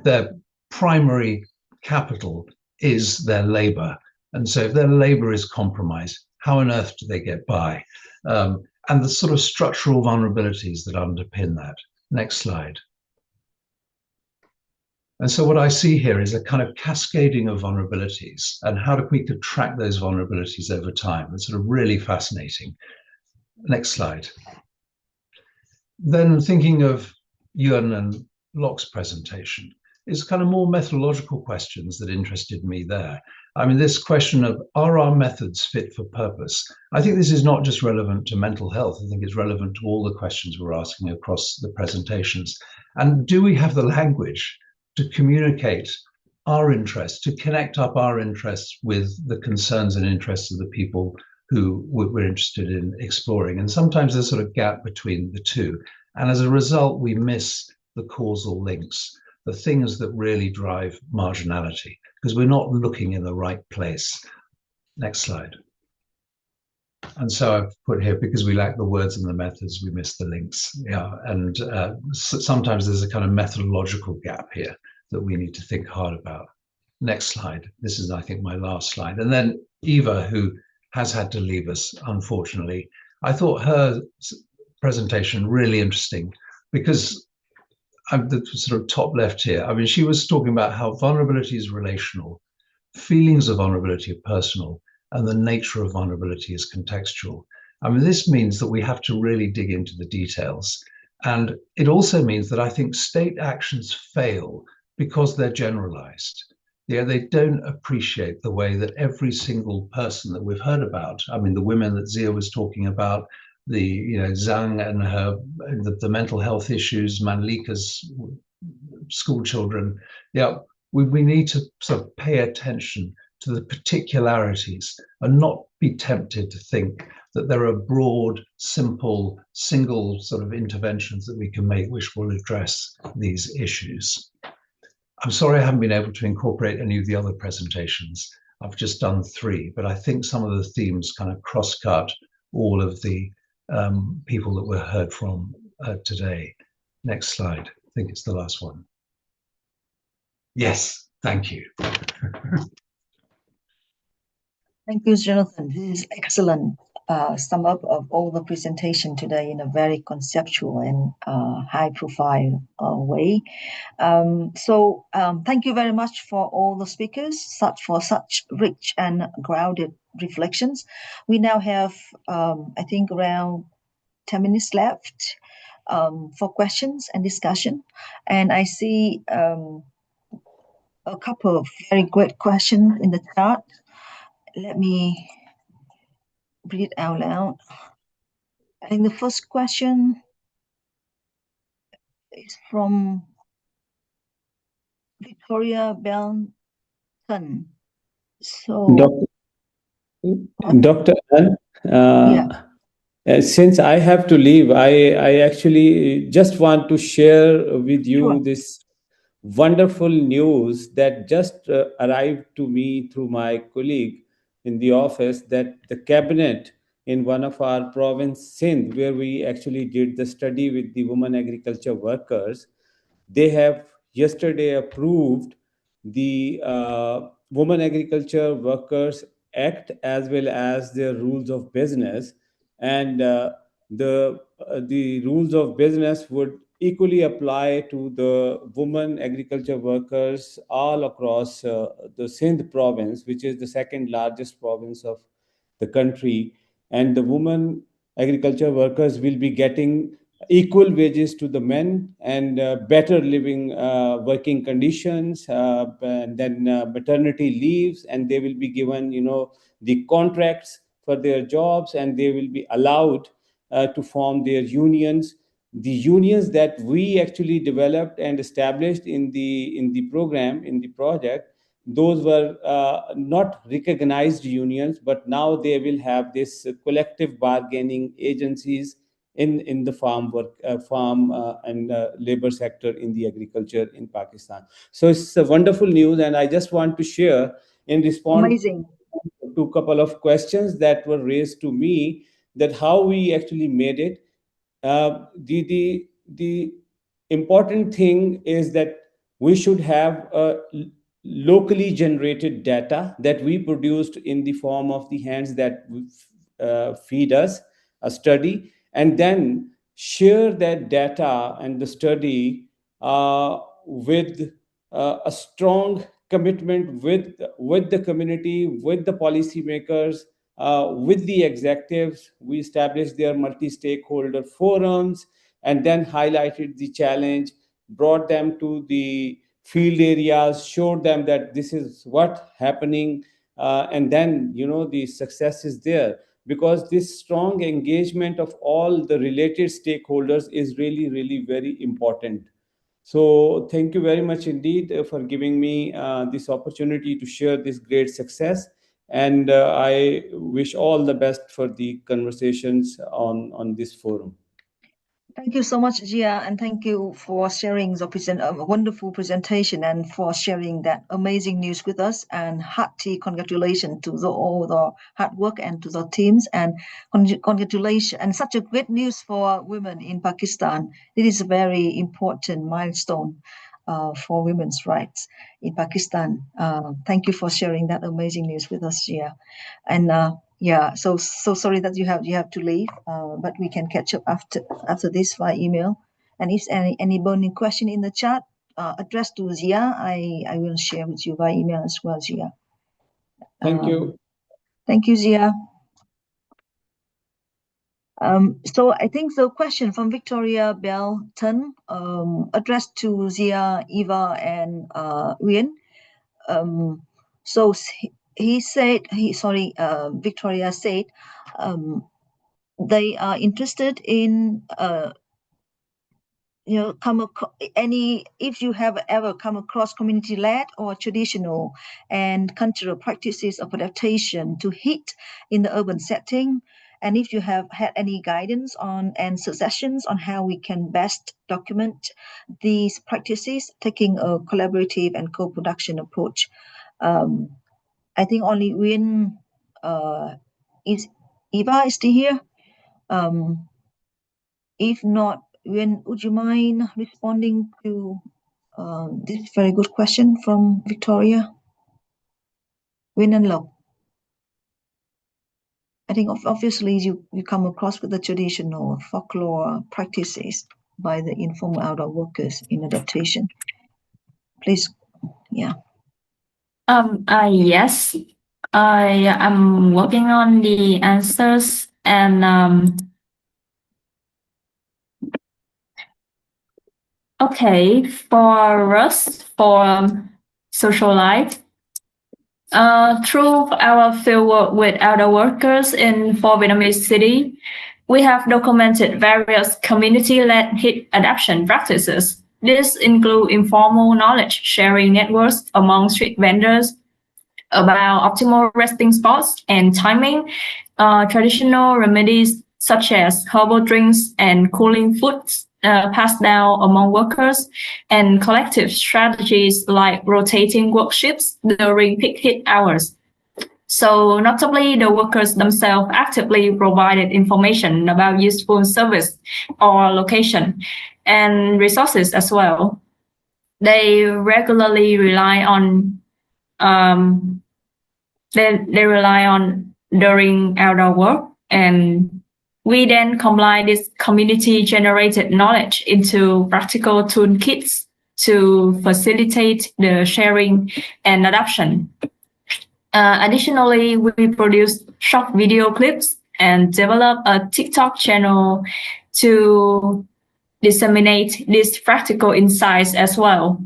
H: their primary capital is their labor. And so if their labor is compromised, how on earth do they get by? And the sort of structural vulnerabilities that underpin that. Next slide. And so what I see here is a kind of cascading of vulnerabilities, and how we could track those vulnerabilities over time. It's sort of really fascinating. Next slide. Then thinking of Yuan and Locke's presentation, is kind of more methodological questions that interested me there. I mean, this question of, are our methods fit for purpose? I think this is not just relevant to mental health. I think it's relevant to all the questions we're asking across the presentations. And do we have the language to communicate our interests, to connect up our interests with the concerns and interests of the people who we're interested in exploring? And sometimes there's a sort of gap between the two. And as a result, we miss the causal links, the things that really drive marginality, because we're not looking in the right place. Next slide. And so I've put here, because we lack the words and the methods, we miss the links. Yeah, and sometimes there's a kind of methodological gap here that we need to think hard about. Next slide. This is, I think, my last slide. And then Eva, who has had to leave us, unfortunately. I thought her presentation really interesting, because I'm the sort of top left here. I mean, she was talking about how vulnerability is relational, feelings of vulnerability are personal, and the nature of vulnerability is contextual. I mean, this means that we have to really dig into the details. And it also means that I think state actions fail because they're generalized. Yeah, they don't appreciate the way that every single person that we've heard about, I mean, the women that Zia was talking about, the Zhang and her the mental health issues, Manlika's school children. Yeah, we need to sort of pay attention to the particularities and not be tempted to think that there are broad, simple, single sort of interventions that we can make which will address these issues. I'm sorry I haven't been able to incorporate any of the other presentations. I've just done 3, but I think some of the themes kind of cross-cut all of the people that were heard from today. Next slide. I think it's the last one. Yes, thank you.
A: Thank you, Jonathan. This is excellent sum up of all the presentation today in a very conceptual and high-profile way. Thank you very much for all the speakers for such rich and grounded reflections. We now have, I think, around 10 minutes left for questions and discussion. And I see a couple of very great questions in the chat. Let me read it out loud. I think the first question is from Victoria Belton. So,
F: Dr. Ann, since I have to leave, I actually just want to share with you this wonderful news that just arrived to me through my colleague in the office, that the cabinet in one of our province, Sindh, where we actually did the study with the women agriculture workers, they have yesterday approved the Women Agriculture Workers Act as well as their rules of business, and the rules of business would equally apply to the women agriculture workers all across the Sindh province, which is the second largest province of the country. And the women agriculture workers will be getting equal wages to the men and better living working conditions, and then maternity leaves, and they will be given the contracts for their jobs, and they will be allowed to form their unions the unions that we actually developed and established in the program, in the project, those were not recognized unions, but now they will have this collective bargaining agencies in the farm and labor sector in the agriculture in Pakistan. So it's a wonderful news, and I just want to share in response
A: Amazing.
F: to a couple of questions that were raised to me, that how we actually made it. The important thing is that we should have locally generated data that we produced in the form of the hands that feed us a study, and then share that data and the study with a strong commitment with the community, with the policymakers, with the executives. We established their multi-stakeholder forums and then highlighted the challenge, brought them to the field areas, showed them that this is what happening, and then the success is there, because this strong engagement of all the related stakeholders is really, really very important. So thank you very much indeed for giving me this opportunity to share this great success. And I wish all the best for the conversations on this forum.
A: Thank you so much, Gia, and thank you for sharing a wonderful presentation and for sharing that amazing news with us. And hearty congratulations to all the hard work and to the teams. And congratulations, and such a great news for women in Pakistan. It is a very important milestone for women's rights in Pakistan. Thank you for sharing that amazing news with us, Gia. And yeah, so sorry that you have to leave, but we can catch up after this via email. And if any burning question in the chat addressed to Zia, I will share with you via email as well, Zia.
F: Thank you.
A: Thank you, Zia. So I think the question from Victoria Belton, addressed to Zia, Eva, and Nguyen. So Victoria said, they are interested in if you have ever come across community-led or traditional and cultural practices of adaptation to heat in the urban setting, and if you have had any guidance on and suggestions on how we can best document these practices, taking a collaborative and co-production approach. I think only when is Eva is still here. If not, Nguyen, would you mind responding to this very good question from Victoria? Nguyen and Lộc. I think obviously you come across with the traditional folklore practices by the informal outdoor workers in adaptation. Please, yeah.
D: Yes, I am working on the answers, and okay, for us, for social life, through our field work with outdoor workers in 4 Vietnamese cities, we have documented various community-led heat adaptation practices. This include informal knowledge sharing networks among street vendors about optimal resting spots and timing, traditional remedies such as herbal drinks and cooling foods passed down among workers, and collective strategies like rotating work shifts during peak heat hours. So notably, the workers themselves actively provided information about useful service or location and resources as well. They regularly rely on they rely on during outdoor work, and we then combine this community-generated knowledge into practical toolkits to facilitate the sharing and adoption. Additionally, we produce short video clips and develop a TikTok channel to disseminate these practical insights as well.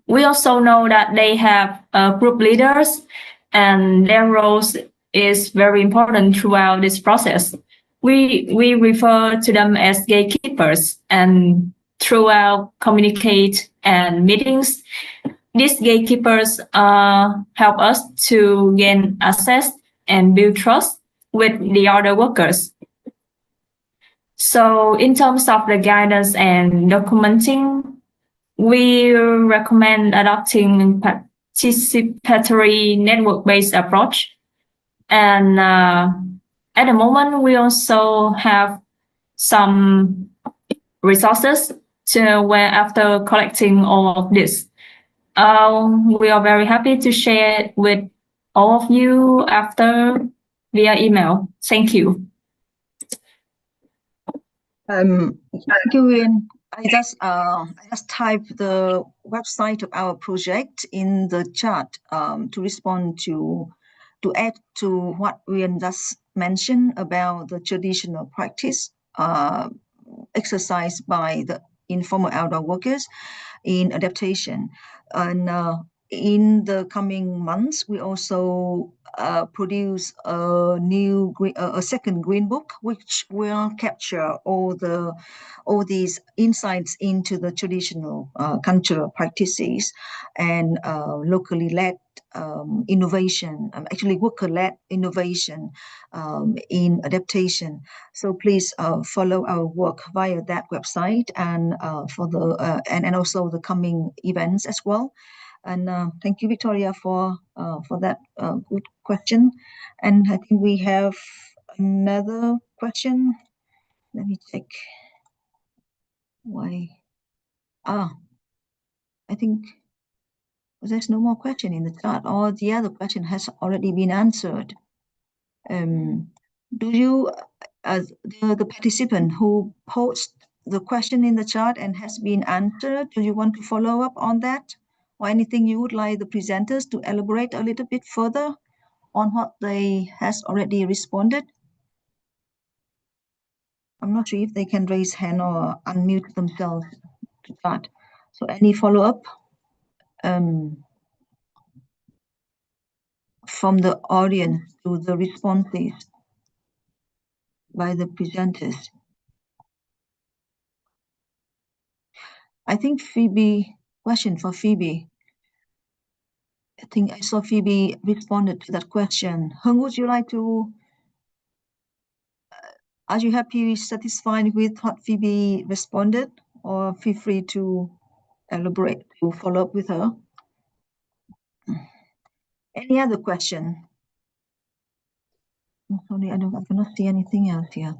D: We also know that they have group leaders, and their roles is very important throughout this process. we refer to them as gatekeepers, and throughout communicate and meetings, these gatekeepers help us to gain access and build trust with the other workers. So in terms of the guidance and documenting, we recommend adopting participatory network-based approach. And at the moment, we also have some resources to where after collecting all of this. We are very happy to share it with all of you after via email. Thank you.
A: Thank you, Win. I just typed the website of our project in the chat to respond to add to what Win just mentioned about the traditional practice exercised by the informal outdoor workers in adaptation. And in the coming months, we also produce a second green book, which will capture all these insights into the traditional cultural practices and locally led innovation, actually worker-led innovation in adaptation. So please follow our work via that website and for the and also the coming events as well. And thank you, Victoria, for that good question. And I think we have another question. Let me check. Why? I think there's no more question in the chat, or the other question has already been answered. Do you, the participant who posed the question in the chat and has been answered, do you want to follow up on that? Or anything you would like the presenters to elaborate a little bit further on what they has already responded? I'm not sure if they can raise hand or unmute themselves to chat. So any follow-up from the audience to the responses by the presenters? I think Phoebe, question for Phoebe. I think I saw Phoebe responded to that question. Hung, would you like to, are you happy, satisfied with what Phoebe responded, or feel free to elaborate, to follow up with her? Any other question? Sorry, I cannot see anything else here.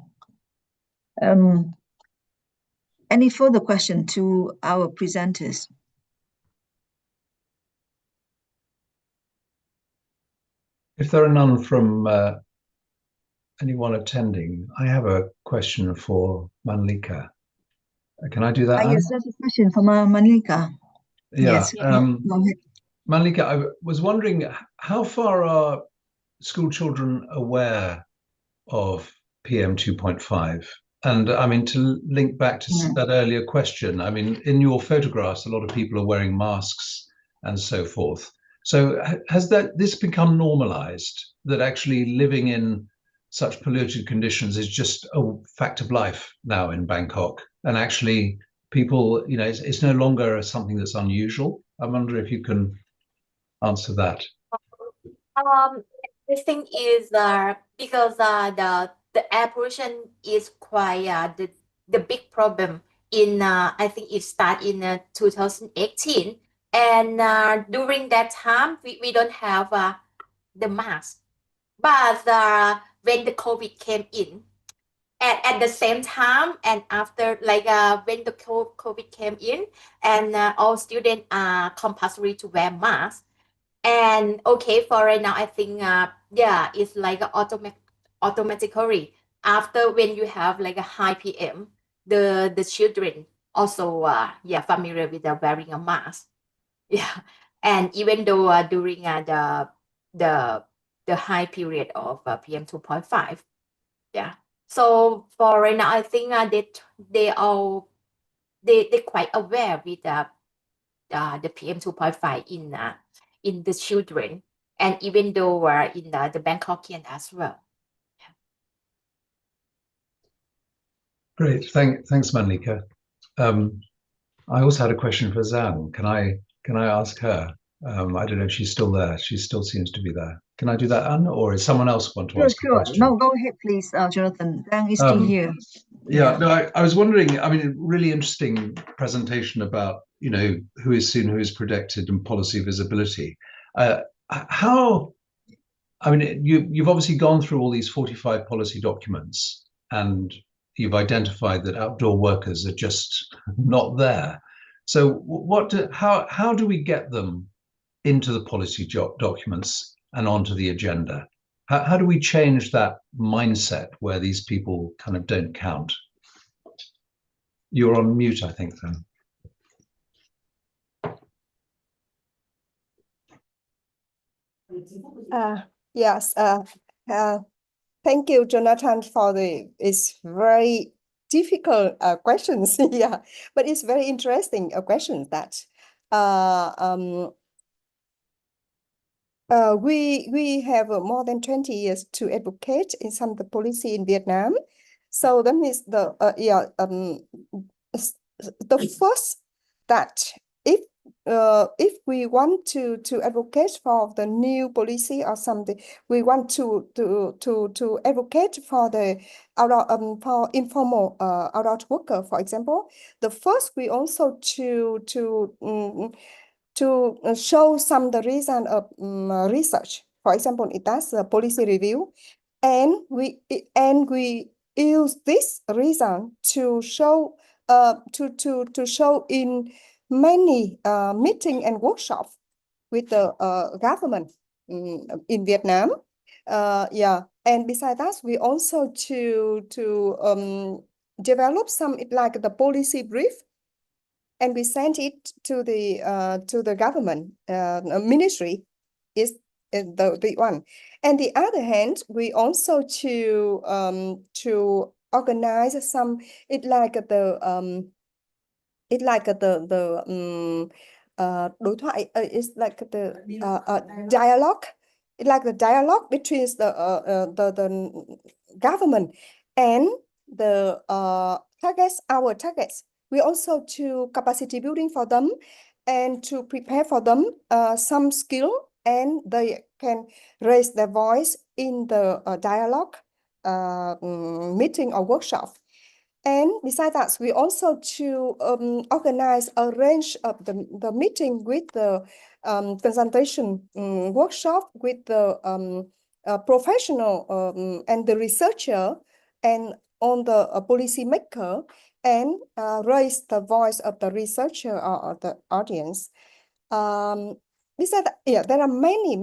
A: Any further question to our presenters?
H: If there are none from anyone attending, I have a question for Manlika. Can I do that?
A: Yes, there's a question from Manlika.
H: Yeah.
A: Yes.
H: Manlika, I was wondering, how far are school children aware of PM 2.5? And I mean, to link back to that earlier question, I mean, in your photographs, a lot of people are wearing masks and so forth. So has this become normalized, that actually living in such polluted conditions is just a fact of life now in Bangkok? And actually people, you know, it's no longer something that's unusual. I wonder if you can answer that.
G: The thing is because the air pollution is quite the big problem in I think it started in 2018, and during that time we don't have the mask, but when the COVID came in, at the same time and after, like when the COVID came in, and all students are compulsory to wear masks. And okay, for right now, I think yeah, it's like automatically after when you have like a high PM, the children also yeah, familiar with wearing a mask. Yeah, and even though during the high period of PM 2.5, yeah. So for right now, I think they're quite aware with the PM 2.5 in the children, and even though we're in the Bangkokian as well.
H: Great, thanks, Manlika. I also had a question for Zan. Can I ask her? I don't know if she's still there. She still seems to be there. Can I do that, Anne, or is someone else want to ask a question?
A: No, go ahead, please, Jonathan. Zhang is still here.
H: Yeah, no, I was wondering, I mean, really interesting presentation about, you know, who is seen, who is predicted, and policy visibility. I mean, you've obviously gone through all these 45 policy documents, and you've identified that outdoor workers are just not there. So how do we get them into the policy documents and onto the agenda? How do we change that mindset where these people kind of don't count? You're on mute, I think, then.
E: Yes. Thank you, Jonathan, for it's very difficult questions. Yeah, but it's very interesting questions that we have more than 20 years to advocate in some of the policy in Vietnam. So that means the first that if we want to advocate for the new policy or something, we want to advocate for the for informal outdoor worker, for example. The first we also to show some the reason of research. For example, it does a policy review, and we use this reason to show to show in many meeting and workshop with the government in Vietnam. Yeah, and besides that, we also to develop some like the policy brief, and we sent it to the government ministry is the big one. And the other hand, we also to organize some đối thoại, it's like the dialogue. It's like the dialogue between the government and the targets, our targets. We also to capacity building for them and to prepare for them some skill, and they can raise their voice in the dialogue meeting or workshop. And besides that, we also to organize a range of the meeting with the consultation workshop with the professional and the researcher and on the policy maker, and raise the voice of the researcher or the audience. Besides that, yeah, there are many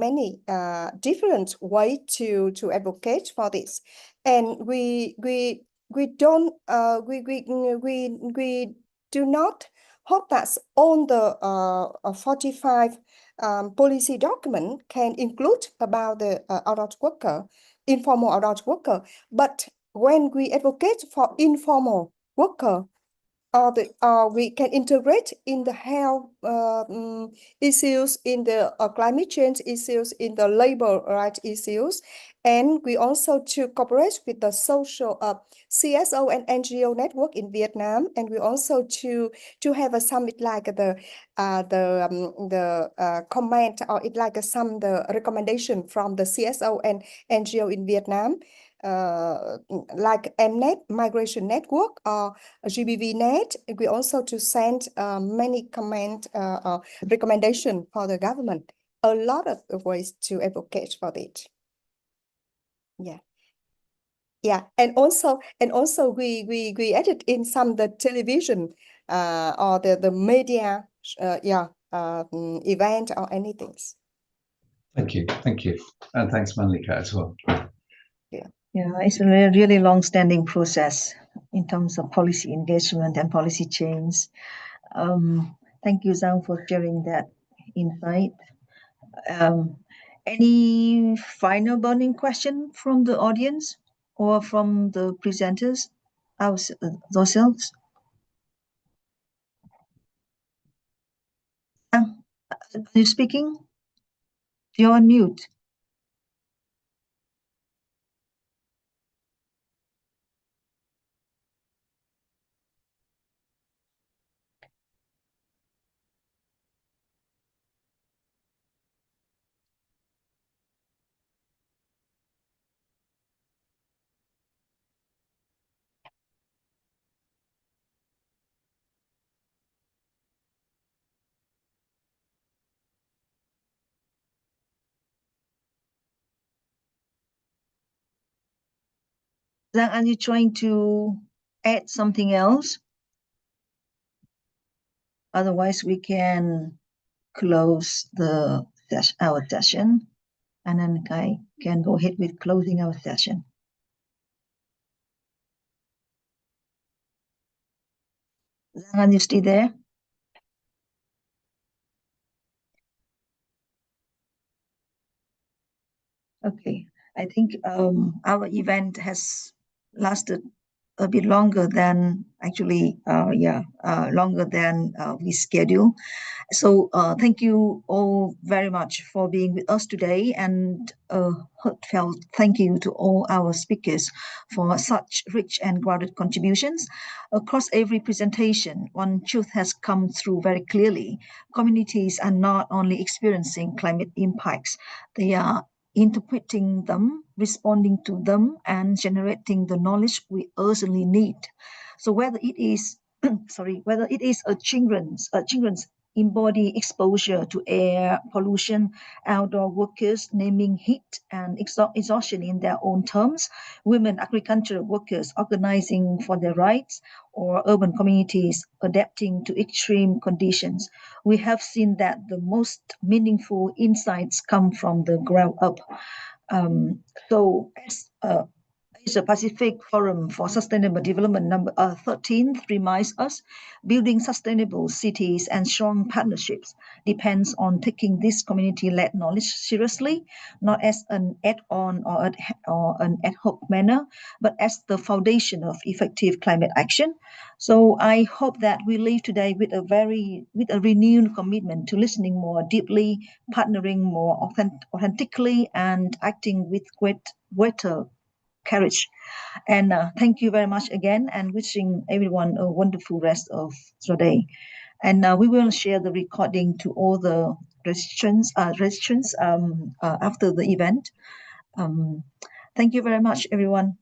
E: different ways to advocate for this, and we don't we do not hope that all the 45 policy document can include about the outdoor worker, informal outdoor worker. But when we advocate for informal worker, we can integrate in the health issues, in the climate change issues, in the labor rights issues, and we also to cooperate with the social CSO and NGO network in Vietnam, and we also to have a summit like the comment, or it like some the recommendation from the CSO and NGO in Vietnam. Like Mnet, Migration Network, or GBV Net. We also to send many comment recommendation for the government. A lot of ways to advocate for it. Yeah. Yeah, and also we added in some the television or the media event or anything.
H: Thank you, and thanks, Manlika, as well.
A: Yeah, it's a really long-standing process in terms of policy engagement and policy change. Thank you, Zhang, for sharing that insight. Any final burning question from the audience or from the presenters themselves? Are you speaking? You're on mute. Zhang, are you trying to add something else? Otherwise, we can close our session, and then I can go ahead with closing our session. Zhang, are you still there? Okay, I think our event has lasted a bit longer than actually, longer than we scheduled. So thank you all very much for being with us today, and a heartfelt thank you to all our speakers for such rich and grounded contributions. Across every presentation, one truth has come through very clearly. Communities are not only experiencing climate impacts, they are interpreting them, responding to them, and generating the knowledge we urgently need. So whether it is whether it is a children's embody exposure to air pollution, outdoor workers naming heat and exhaustion in their own terms, women agricultural workers organizing for their rights, or urban communities adapting to extreme conditions, we have seen that the most meaningful insights come from the ground up. So as Asia-Pacific Forum for Sustainable Development number 13 reminds us, building sustainable cities and strong partnerships depends on taking this community-led knowledge seriously, not as an add-on or an ad hoc manner, but as the foundation of effective climate action. So I hope that we leave today with a renewed commitment to listening more deeply, partnering more authentically, and acting with greater courage. And thank you very much again, and wishing everyone a wonderful rest of the day. And we will share the recording to all the registrants after the event. Thank you very much, everyone.